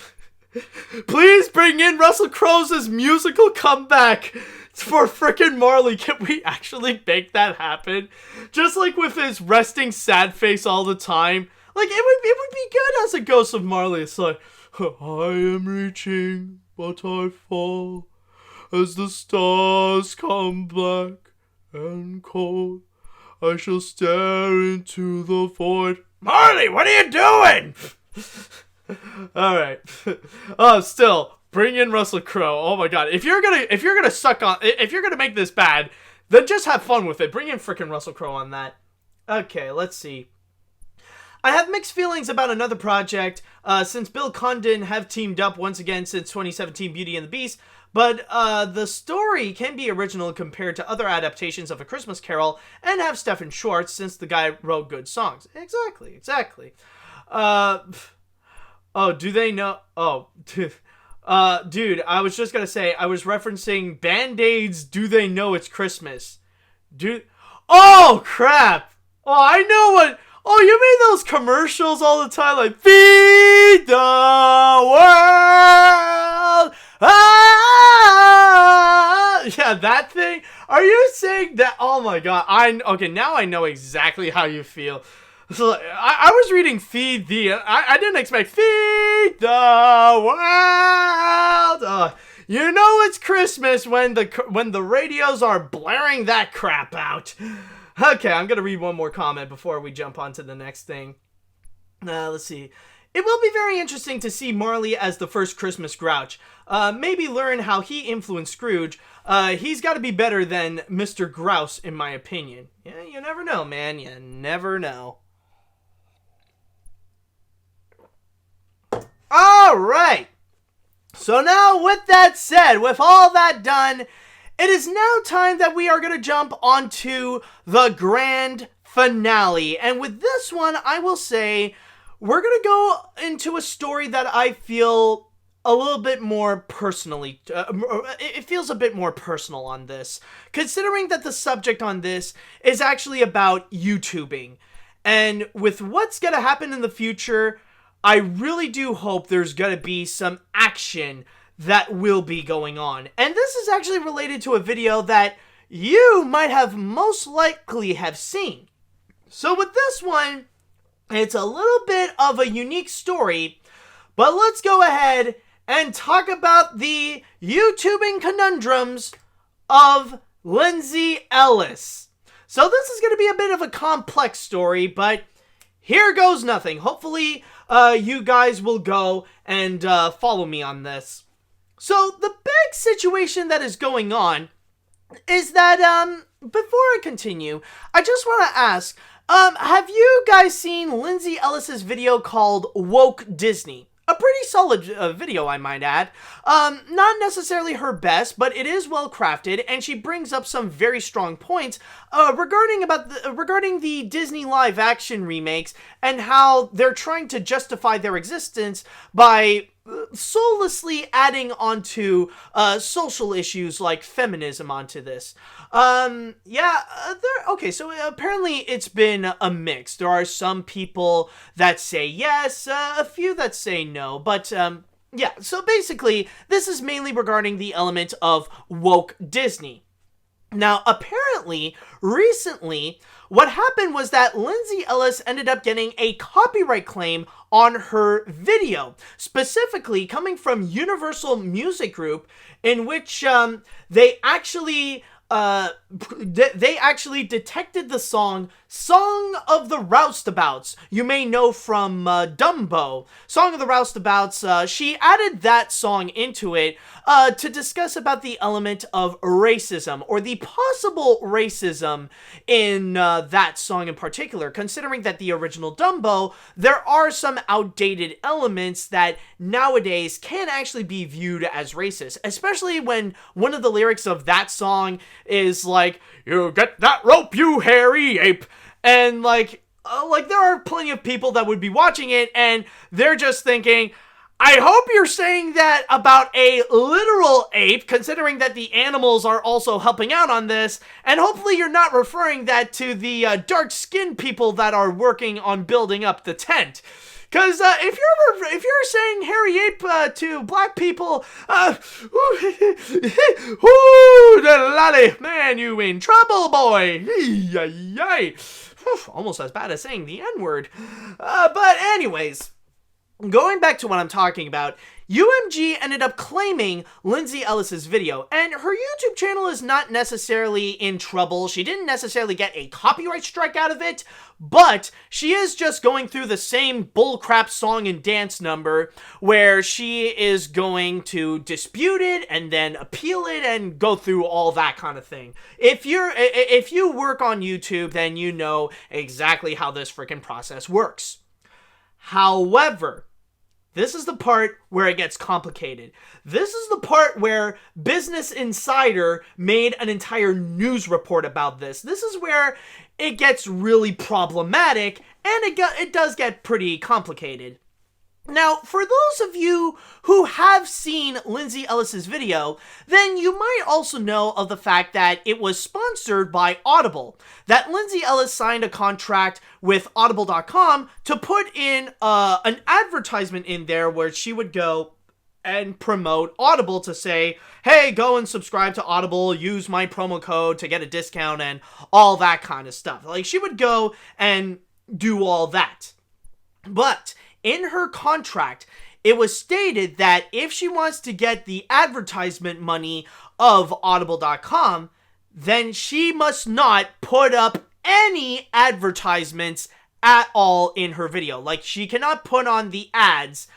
Please bring in Russell Crowe's musical comeback for frickin' Marley. Can we actually make that happen? Just like with his resting sad face all the time. Like, it would be good as a ghost of Marley. It's like, I am reaching, but I fall as the stars come black and cold. I shall stare into the void. Marley, what are you doing? Alright. Oh, still, bring in Russell Crowe. Oh my god. If you're gonna make this bad, then just have fun with it. Bring in frickin' Russell Crowe on that. Okay, let's see. I have mixed feelings about another project, since Bill Condon have teamed up once again since 2017 Beauty and the Beast, but the story can be original compared to other adaptations of A Christmas Carol and have Stephen Schwartz since the guy wrote good songs. Exactly. Oh, do they know? Oh, dude, I was just gonna say, I was referencing Band-Aid's Do They Know It's Christmas? Oh, crap! Oh, I know what... Oh, you made those commercials all the time, like, feed the world! Ah! Yeah, that thing? Are you saying that? Oh my god, okay, now I know exactly how you feel. So, I was reading feed the, I didn't expect feed the world! You know it's Christmas when the radios are blaring that crap out. Okay, I'm gonna read one more comment before we jump on to the next thing. Let's see. It will be very interesting to see Marley as the first Christmas Grouch. Maybe learn how he influenced Scrooge. He's got to be better than Mr. Grouse, in my opinion. Yeah, you never know, man. You never know. Alright. So now, with that said, with all that done, it is now time that we are going to jump onto the grand finale. And with this one, I will say, we're going to go into a story that I feel a little bit more personally, it feels a bit more personal on this, considering that the subject on this is actually about YouTubing. And with what's going to happen in the future, I really do hope there's going to be some action that will be going on. And this is actually related to a video that you might have most likely have seen. So with this one, it's a little bit of a unique story, but let's go ahead and talk about the YouTubing conundrums of Lindsay Ellis. So this is going to be a bit of a complex story, but here goes nothing. Hopefully, you guys will go and follow me on this. So the big situation that is going on is that, before I continue, I just want to ask, have you guys seen Lindsay Ellis's video called Woke Disney? A pretty solid video, I might add. Not necessarily her best, but it is well crafted, and she brings up some very strong points regarding the Disney live action remakes and how they're trying to justify their existence by soullessly adding onto social issues like feminism onto this. Okay, so apparently it's been a mix. There are some people that say yes, a few that say no, but yeah, so basically this is mainly regarding the element of woke Disney. Now, apparently, recently, what happened was that Lindsay Ellis ended up getting a copyright claim on her video, specifically coming from Universal Music Group, in which they actually they actually detected the Song of the Roustabouts. You may know from Dumbo. Song of the Roustabouts, she added that song into it to discuss about the element of racism, or the possible racism in that song in particular, considering that the original Dumbo, there are some outdated elements that nowadays can actually be viewed as racist, especially when one of the lyrics of that song is like, "You get that rope, you hairy ape," and like there are plenty of people that would be watching it and they're just thinking, I hope you're saying that about a literal ape, considering that the animals are also helping out on this, and hopefully you're not referring that to the dark-skinned people that are working on building up the tent. Because if you're saying hairy ape to black people, man, you in trouble, boy. Almost as bad as saying the N-word. But anyways, going back to what I'm talking about, UMG ended up claiming Lindsay Ellis's video, and her YouTube channel is not necessarily in trouble. She didn't necessarily get a copyright strike out of it, but she is just going through the same bullcrap song and dance number where she is going to dispute it and then appeal it and go through all that kind of thing. If you work on YouTube, then you know exactly how this freaking process works. However, this is the part where it gets complicated. This is the part where Business Insider made an entire news report about this. This is where it gets really problematic, and it does get pretty complicated. Now, for those of you who have seen Lindsay Ellis's video, then you might also know of the fact that it was sponsored by Audible. That Lindsay Ellis signed a contract with Audible.com to put in an advertisement in there where she would go and promote Audible to say, hey, go and subscribe to Audible, use my promo code to get a discount and all that kind of stuff. Like, she would go and do all that. But in her contract, it was stated that if she wants to get the advertisement money of Audible.com, then she must not put up any advertisements at all in her video. Like, she cannot put on the ads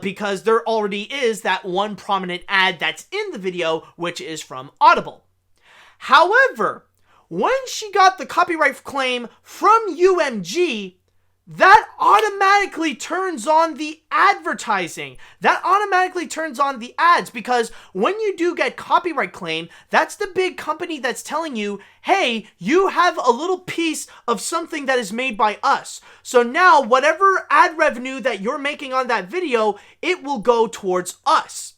because there already is that one prominent ad that's in the video, which is from Audible. However, when she got the copyright claim from UMG, that automatically turns on the advertising. That automatically turns on the ads, because when you do get copyright claim, that's the big company that's telling you, hey, you have a little piece of something that is made by us. So now whatever ad revenue that you're making on that video, it will go towards us.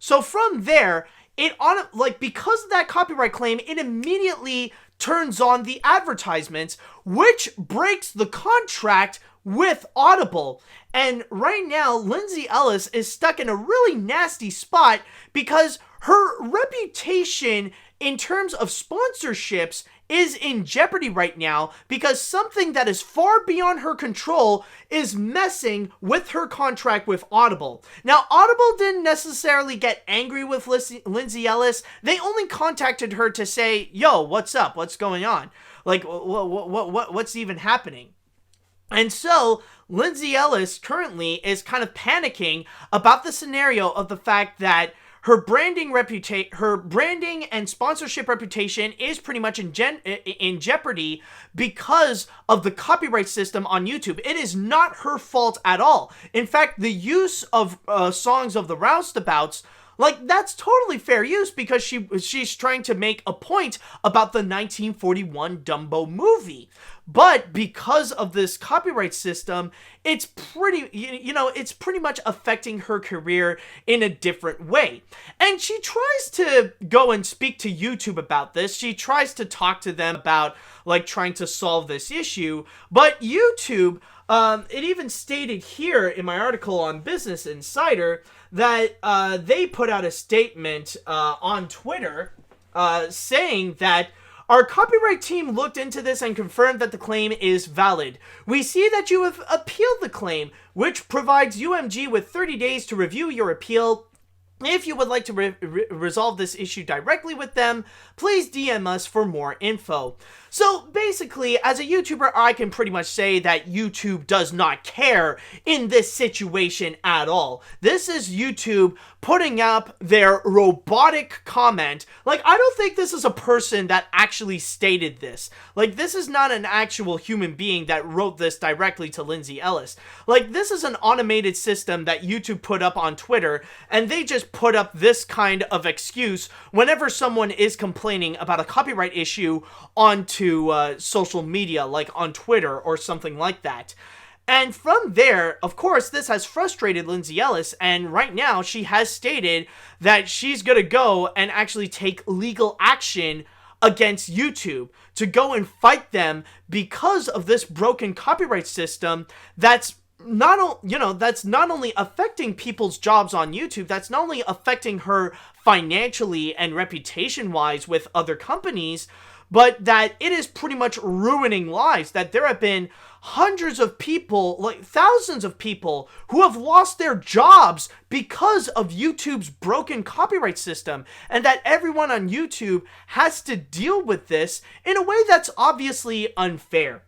So from there, because of that copyright claim, it immediately turns on the advertisements, which breaks the contract with Audible. And right now, Lindsay Ellis is stuck in a really nasty spot because her reputation in terms of sponsorships is in jeopardy right now, because something that is far beyond her control is messing with her contract with Audible. Now, Audible didn't necessarily get angry with Lindsay Ellis. They only contacted her to say, yo, what's up? What's going on? Like, what's even happening? And so, Lindsay Ellis currently is kind of panicking about the scenario of the fact that her branding and sponsorship reputation is pretty much in jeopardy because of the copyright system on YouTube. It is not her fault at all. In fact, the use of songs of the Roustabouts, like, that's totally fair use because she's trying to make a point about the 1941 Dumbo movie. But because of this copyright system, it's pretty much affecting her career in a different way. And she tries to go and speak to YouTube about this. She tries to talk to them about, like, trying to solve this issue. But YouTube, it even stated here in my article on Business Insider that they put out a statement on Twitter saying that our copyright team looked into this and confirmed that the claim is valid. We see that you have appealed the claim, which provides UMG with 30 days to review your appeal If you would like to resolve this issue directly with them, please DM us for more info. So basically, as a YouTuber, I can pretty much say that YouTube does not care in this situation at all. This is YouTube putting up their robotic comment. Like, I don't think this is a person that actually stated this. Like, this is not an actual human being that wrote this directly to Lindsay Ellis. Like, this is an automated system that YouTube put up on Twitter, and they just put up this kind of excuse whenever someone is complaining about a copyright issue onto social media, like on Twitter or something like that. And from there, of course, this has frustrated Lindsay Ellis, and right now she has stated that she's gonna go and actually take legal action against YouTube to go and fight them because of this broken copyright system that's not only affecting people's jobs on YouTube, that's not only affecting her financially and reputation-wise with other companies, but that it is pretty much ruining lives, that there have been hundreds of people, like thousands of people, who have lost their jobs because of YouTube's broken copyright system, and that everyone on YouTube has to deal with this in a way that's obviously unfair.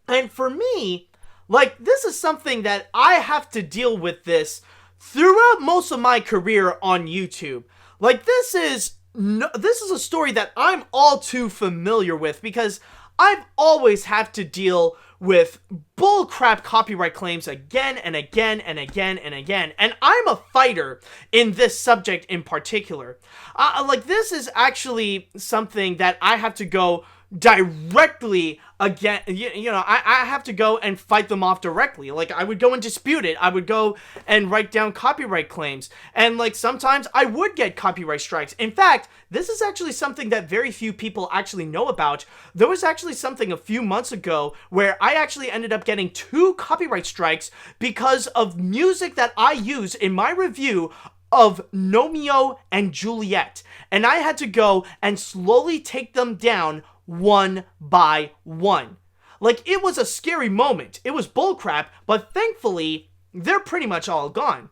And for me, like, this is something that I have to deal with this throughout most of my career on YouTube. Like, this is a story that I'm all too familiar with because I've always had to deal with bullcrap copyright claims again and again and again and again, and I'm a fighter in this subject in particular. Like, this is actually something that I have to go directly again, I have to go and fight them off directly. Like, I would go and dispute it. I would go and write down copyright claims, and like sometimes I would get copyright strikes. In fact, this is actually something that very few people actually know about. There was actually something a few months ago where I actually ended up getting 2 copyright strikes because of music that I use in my review of Romeo and Juliet, and I had to go and slowly take them down one by one. Like, it was a scary moment. It was bullcrap, but thankfully, they're pretty much all gone.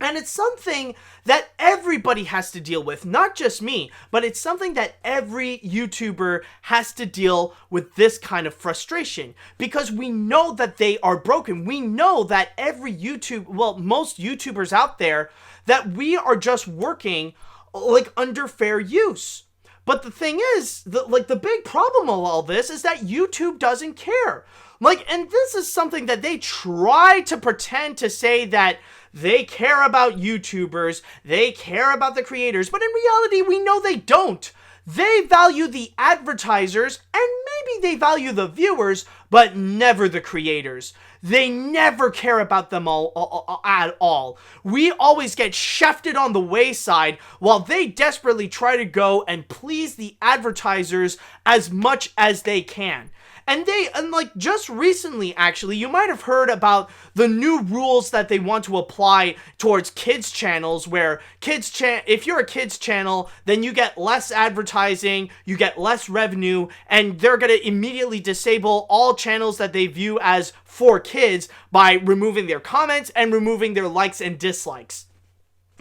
And it's something that everybody has to deal with, not just me, but it's something that every YouTuber has to deal with, this kind of frustration, because we know that they are broken. We know that most YouTubers out there, that we are just working like under fair use. But the thing is, the big problem of all this is that YouTube doesn't care. Like, and this is something that they try to pretend to say that they care about YouTubers, they care about the creators, but in reality, we know they don't. They value the advertisers, and maybe they value the viewers, but never the creators. They never care about them at all. We always get shafted on the wayside while they desperately try to go and please the advertisers as much as they can. And like, just recently, actually, you might have heard about the new rules that they want to apply towards kids channels, where if you're a kids channel, then you get less advertising, you get less revenue, and they're going to immediately disable all channels that they view as for kids by removing their comments and removing their likes and dislikes.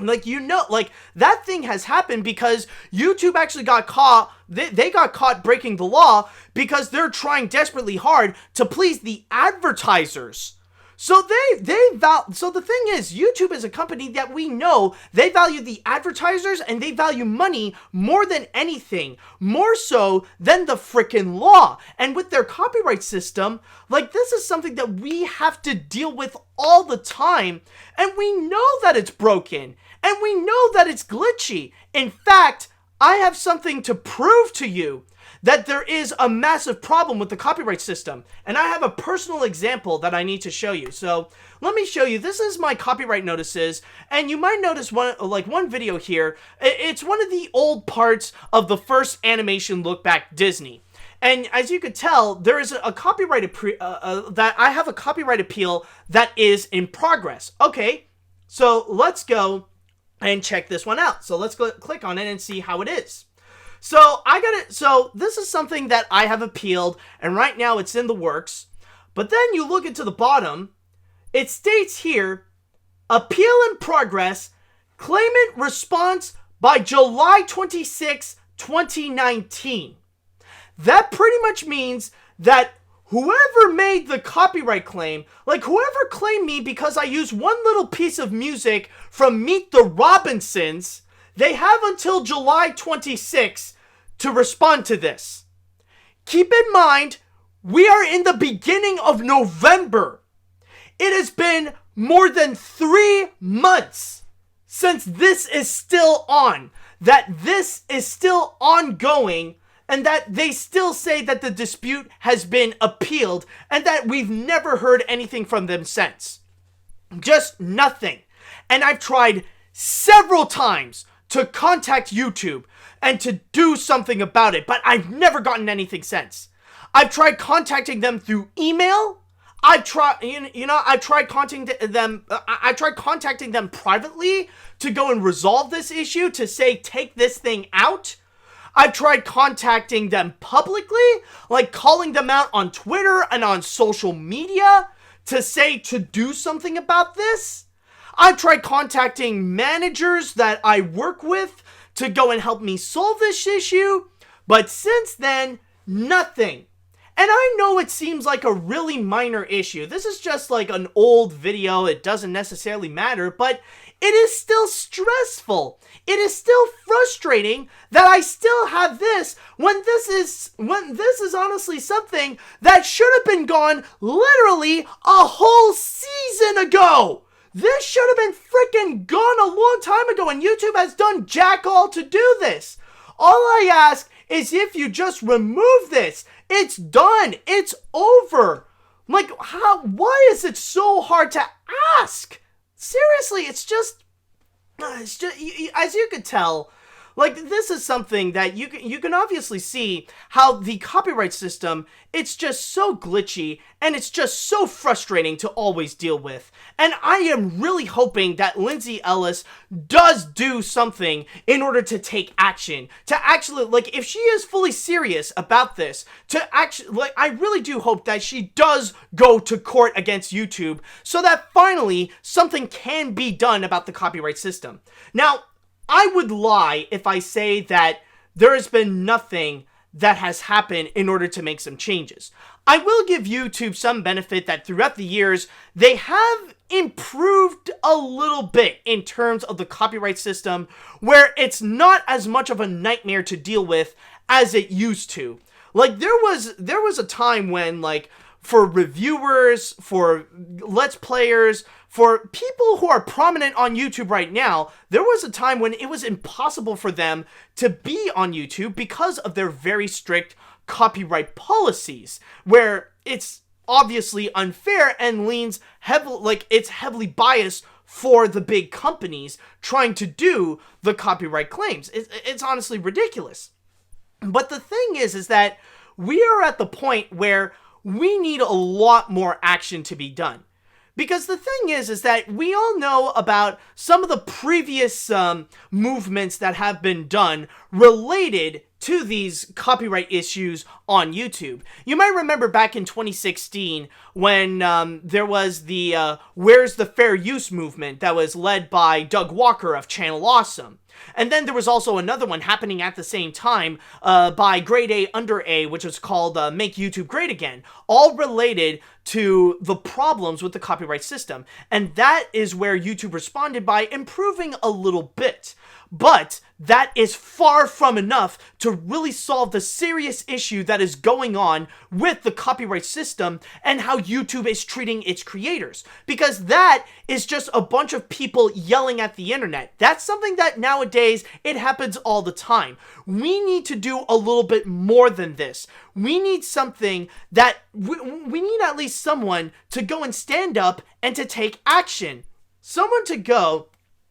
Like, like, that thing has happened because YouTube actually got caught. They got caught breaking the law because they're trying desperately hard to please the advertisers. So so the thing is, YouTube is a company that we know they value the advertisers and they value money more than anything, more so than the frickin' law. And with their copyright system, like, this is something that we have to deal with all the time, and we know that it's broken, and we know that it's glitchy. In fact, I have something to prove to you that there is a massive problem with the copyright system. And I have a personal example that I need to show you. So let me show you. This is my copyright notices, and you might notice one video here. It's one of the old parts of the first animation look back Disney. And as you could tell, there is a copyright that I have a copyright appeal that is in progress. Okay, so let's go and check this one out. So let's go click on it and see how it is. So so this is something that I have appealed, and right now it's in the works. But then you look into the bottom, it states here, appeal in progress, Claimant response by July 26, 2019. That pretty much means that whoever made the copyright claim, like whoever claimed me because I used one little piece of music from Meet the Robinsons, they have until July 26 to respond to this. Keep in mind, we are in the beginning of November. It has been more than 3 months since this is still on, that this is still ongoing, and that they still say that the dispute has been appealed, and that we've never heard anything from them since. Just nothing. And I've tried several times to contact YouTube and to do something about it, but I've never gotten anything since. I've tried contacting them through email. I tried contacting them privately to go and resolve this issue, to say, take this thing out. I've tried contacting them publicly, like calling them out on Twitter and on social media to say to do something about this. I've tried contacting managers that I work with to go and help me solve this issue, but since then, nothing. And I know it seems like a really minor issue. This is just like an old video. It doesn't necessarily matter, but it is still stressful. It is still frustrating that I still have this when this is honestly something that should have been gone literally a whole season ago. This should have been freaking gone a long time ago, and YouTube has done jack all to do this. All I ask is if you just remove this. It's done. It's over. Like, why is it so hard to ask? Seriously, it's just, as you could tell, like, this is something that you can obviously see how the copyright system, it's just so glitchy and it's just so frustrating to always deal with. And I am really hoping that Lindsay Ellis does do something in order to take action. To actually, like, if she is fully serious about this, to actually, like, I really do hope that she does go to court against YouTube so that finally something can be done about the copyright system. Now, I would lie if I say that there has been nothing that has happened in order to make some changes. I will give YouTube some benefit that throughout the years, they have improved a little bit in terms of the copyright system, where it's not as much of a nightmare to deal with as it used to. Like, there was a time when, like, for reviewers, for Let's Players, for people who are prominent on YouTube right now, there was a time when it was impossible for them to be on YouTube because of their very strict copyright policies, where it's obviously unfair and leans heavily, like, it's heavily biased for the big companies trying to do the copyright claims. It's honestly ridiculous. But the thing is that we are at the point where we need a lot more action to be done. Because the thing is that we all know about some of the previous movements that have been done related to these copyright issues on YouTube. You might remember back in 2016 when there was the Where's the Fair Use movement that was led by Doug Walker of Channel Awesome. And then there was also another one happening at the same time by Grade A Under A, which was called Make YouTube Great Again, all related to the problems with the copyright system. And that is where YouTube responded by improving a little bit. But that is far from enough to really solve the serious issue that is going on with the copyright system and how YouTube is treating its creators. Because that is just a bunch of people yelling at the internet. That's something that nowadays, it happens all the time. We need to do a little bit more than this. We need something that, we need at least someone to go and stand up and to take action. Someone to go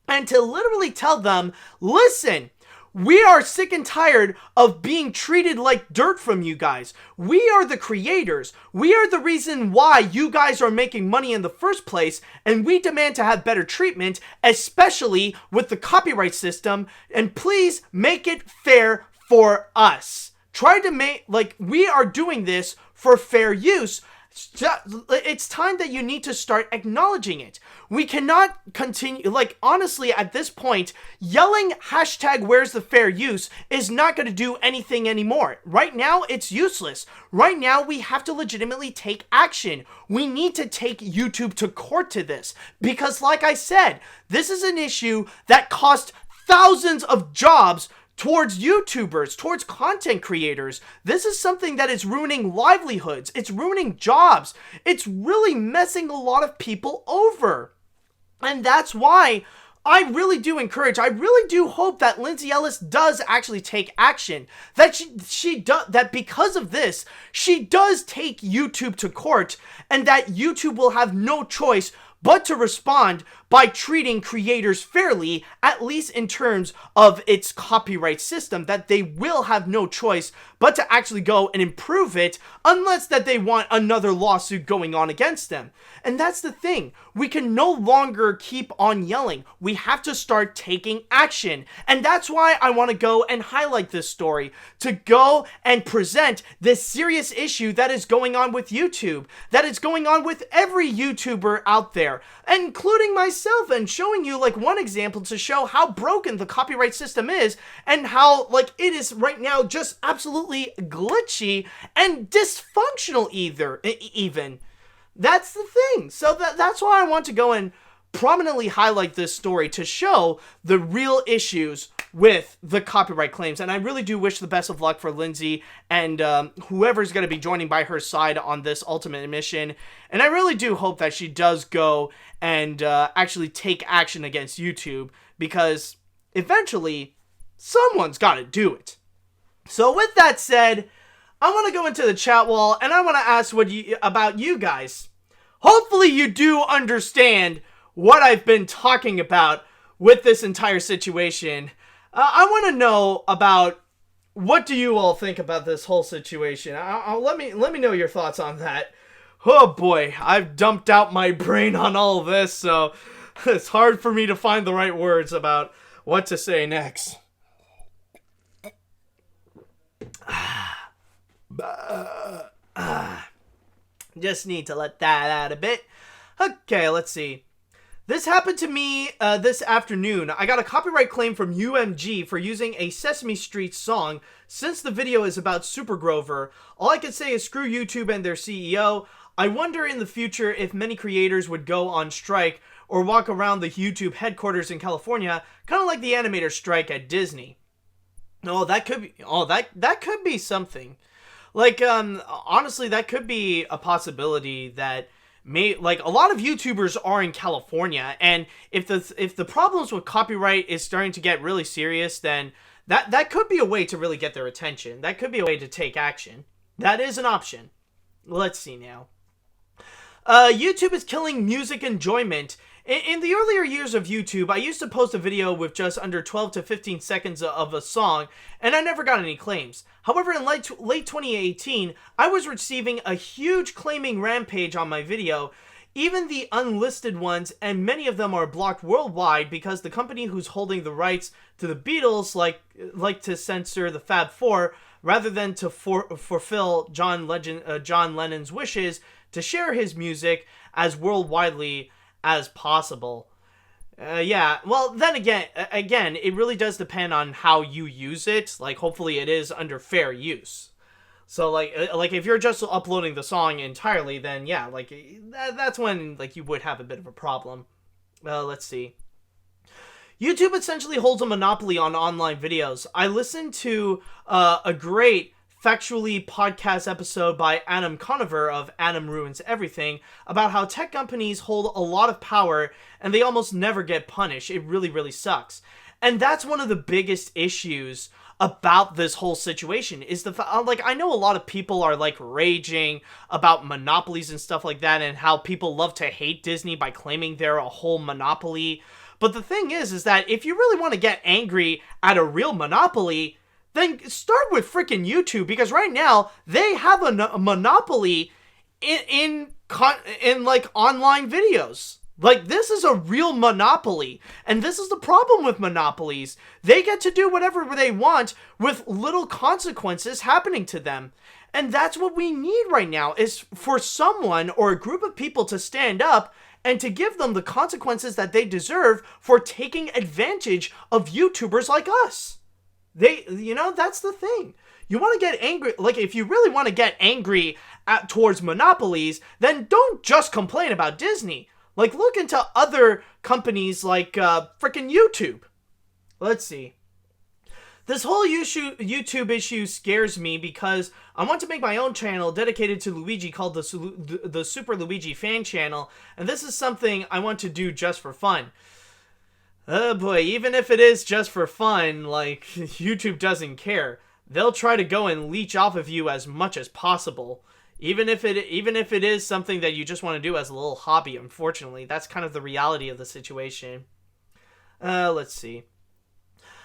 and to literally tell them, listen, we are sick and tired of being treated like dirt from you guys. We are the creators. We are the reason why you guys are making money in the first place, and we demand to have better treatment, especially with the copyright system, and please make it fair for us. Try to make, like, we are doing this for fair use. It's time that you need to start acknowledging it. We cannot continue, like, honestly, at this point, yelling hashtag where's the fair use is not going to do anything anymore. Right now, it's useless. Right now, we have to legitimately take action. We need to take YouTube to court to this. Because, like I said, this is an issue that cost thousands of jobs towards YouTubers, towards content creators. This is something that is ruining livelihoods. It's ruining jobs. It's really messing a lot of people over. And that's why I really do encourage, I really do hope that Lindsay Ellis does actually take action. That that because of this, she does take YouTube to court, and that YouTube will have no choice but to respond by treating creators fairly, at least in terms of its copyright system, that they will have no choice but to actually go and improve it, unless that they want another lawsuit going on against them. And that's the thing. We can no longer keep on yelling. We have to start taking action. And that's why I want to go and highlight this story, to go and present this serious issue that is going on with YouTube, that is going on with every YouTuber out there, including myself, and showing you like one example to show how broken the copyright system is, and how like it is right now just absolutely glitchy and dysfunctional even. That's the thing. So that's why I want to go and prominently highlight this story, to show the real issues with the copyright claims. And I really do wish the best of luck for Lindsay and whoever's going to be joining by her side on this ultimate mission. And I really do hope that she does go and actually take action against YouTube, because eventually someone's got to do it. So with that said, I want to go into the chat wall and I want to ask about you guys. Hopefully you do understand what I've been talking about with this entire situation. I want to know about, what do you all think about this whole situation? Let me know your thoughts on that. Oh boy, I've dumped out my brain on all of this, so it's hard for me to find the right words about what to say next. Just need to let that out a bit. Okay, let's see. This happened to me this afternoon. I got a copyright claim from UMG for using a Sesame Street song. Since the video is about Super Grover, all I can say is screw YouTube and their CEO. I wonder in the future if many creators would go on strike or walk around the YouTube headquarters in California, kind of like the animator strike at Disney. That could be something. Like, honestly, that could be a possibility that like a lot of YouTubers are in California, and if the problems with copyright is starting to get really serious, then that could be a way to really get their attention. That could be a way to take action. That is an option. Let's see now. YouTube is killing music enjoyment. In the earlier years of YouTube, I used to post a video with just under 12 to 15 seconds of a song, and I never got any claims. However, in late 2018, I was receiving a huge claiming rampage on my video, even the unlisted ones, and many of them are blocked worldwide because the company who's holding the rights to the Beatles like to censor the Fab Four rather than to fulfill John Lennon's wishes to share his music as worldwidely as possible. Yeah, well, then again, it really does depend on how you use it. Like, hopefully it is under fair use. So, like if you're just uploading the song entirely, then yeah, like, that's when, like, you would have a bit of a problem. Let's see. YouTube essentially holds a monopoly on online videos. I listened to a great factually podcast episode by Adam Conover of Adam Ruins Everything about how tech companies hold a lot of power and they almost never get punished. It really, really sucks. And that's one of the biggest issues about this whole situation, is the like, I know a lot of people are like raging about monopolies and stuff like that, and how people love to hate Disney by claiming they're a whole monopoly. But the thing is that if you really want to get angry at a real monopoly, then start with freaking YouTube, because right now they have a monopoly in like online videos. Like, this is a real monopoly, and this is the problem with monopolies. They get to do whatever they want with little consequences happening to them. And that's what we need right now, is for someone or a group of people to stand up and to give them the consequences that they deserve for taking advantage of YouTubers like us. That's the thing. You want to get angry, like, if you really want to get angry towards monopolies, then don't just complain about Disney. Like, look into other companies like frickin' YouTube. Let's see. This whole YouTube issue scares me because I want to make my own channel dedicated to Luigi called the Super Luigi Fan Channel, and this is something I want to do just for fun. Oh boy, even if it is just for fun, like, YouTube doesn't care. They'll try to go and leech off of you as much as possible. Even if it is something that you just want to do as a little hobby, unfortunately. That's kind of the reality of the situation. Let's see.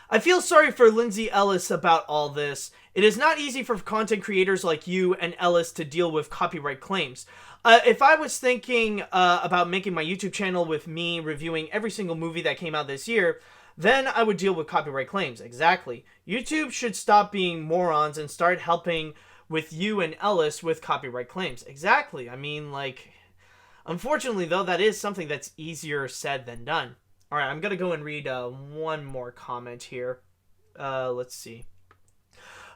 I feel sorry for Lindsay Ellis about all this. It is not easy for content creators like you and Ellis to deal with copyright claims. If I was thinking about making my YouTube channel with me reviewing every single movie that came out this year, then I would deal with copyright claims. Exactly. YouTube should stop being morons and start helping with you and Ellis with copyright claims. Exactly. I mean, like, unfortunately, though, that is something that's easier said than done. All right, I'm going to go and read one more comment here. Let's see.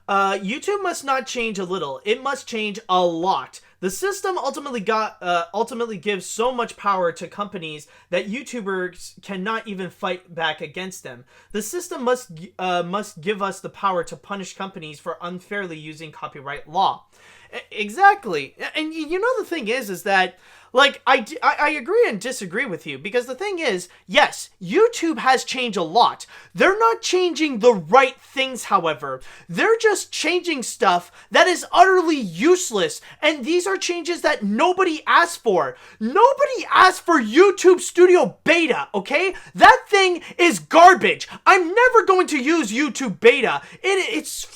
YouTube must not change a little. It must change a lot. The system ultimately gives so much power to companies that YouTubers cannot even fight back against them. The system must give us the power to punish companies for unfairly using copyright law. Exactly. And you know, the thing is that, like, I agree and disagree with you, because the thing is, yes, YouTube has changed a lot. They're not changing the right things, however. They're just changing stuff that is utterly useless, and these are changes that nobody asked for. Nobody asked for YouTube Studio Beta, okay? That thing is garbage. I'm never going to use YouTube Beta. It's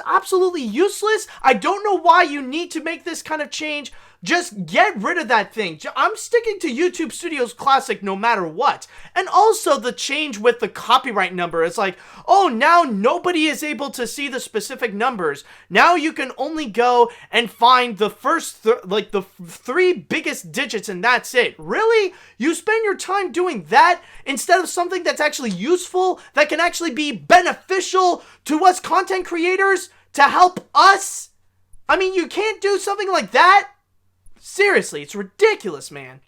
absolutely useless. I don't know why you need to make this kind of change. Just get rid of that thing. I'm sticking to YouTube Studios Classic no matter what. And also the change with the copyright number. It's like, oh, now nobody is able to see the specific numbers. Now you can only go and find the first, the three biggest digits, and that's it. Really? You spend your time doing that instead of something that's actually useful, that can actually be beneficial to us content creators, to help us? I mean, you can't do something like that? Seriously, it's ridiculous, man.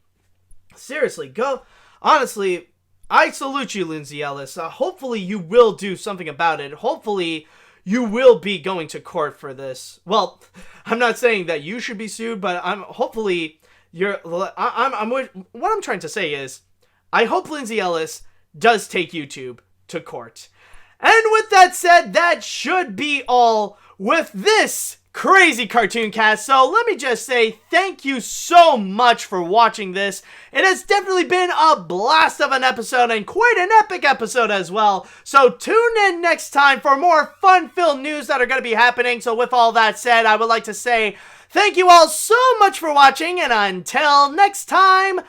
Seriously, go. Honestly, I salute you, Lindsay Ellis. Hopefully you will do something about it. Hopefully you will be going to court for this. Well, I'm not saying that you should be sued, but what I'm trying to say is, I hope Lindsay Ellis does take YouTube to court. And with that said, that should be all with this crazy cartoon cast. So let me just say thank you so much for watching this. It has definitely been a blast of an episode, and quite an epic episode as well. So tune in next time for more fun-filled news that are going to be happening. So with all that said, I would like to say thank you all so much for watching, and until next time,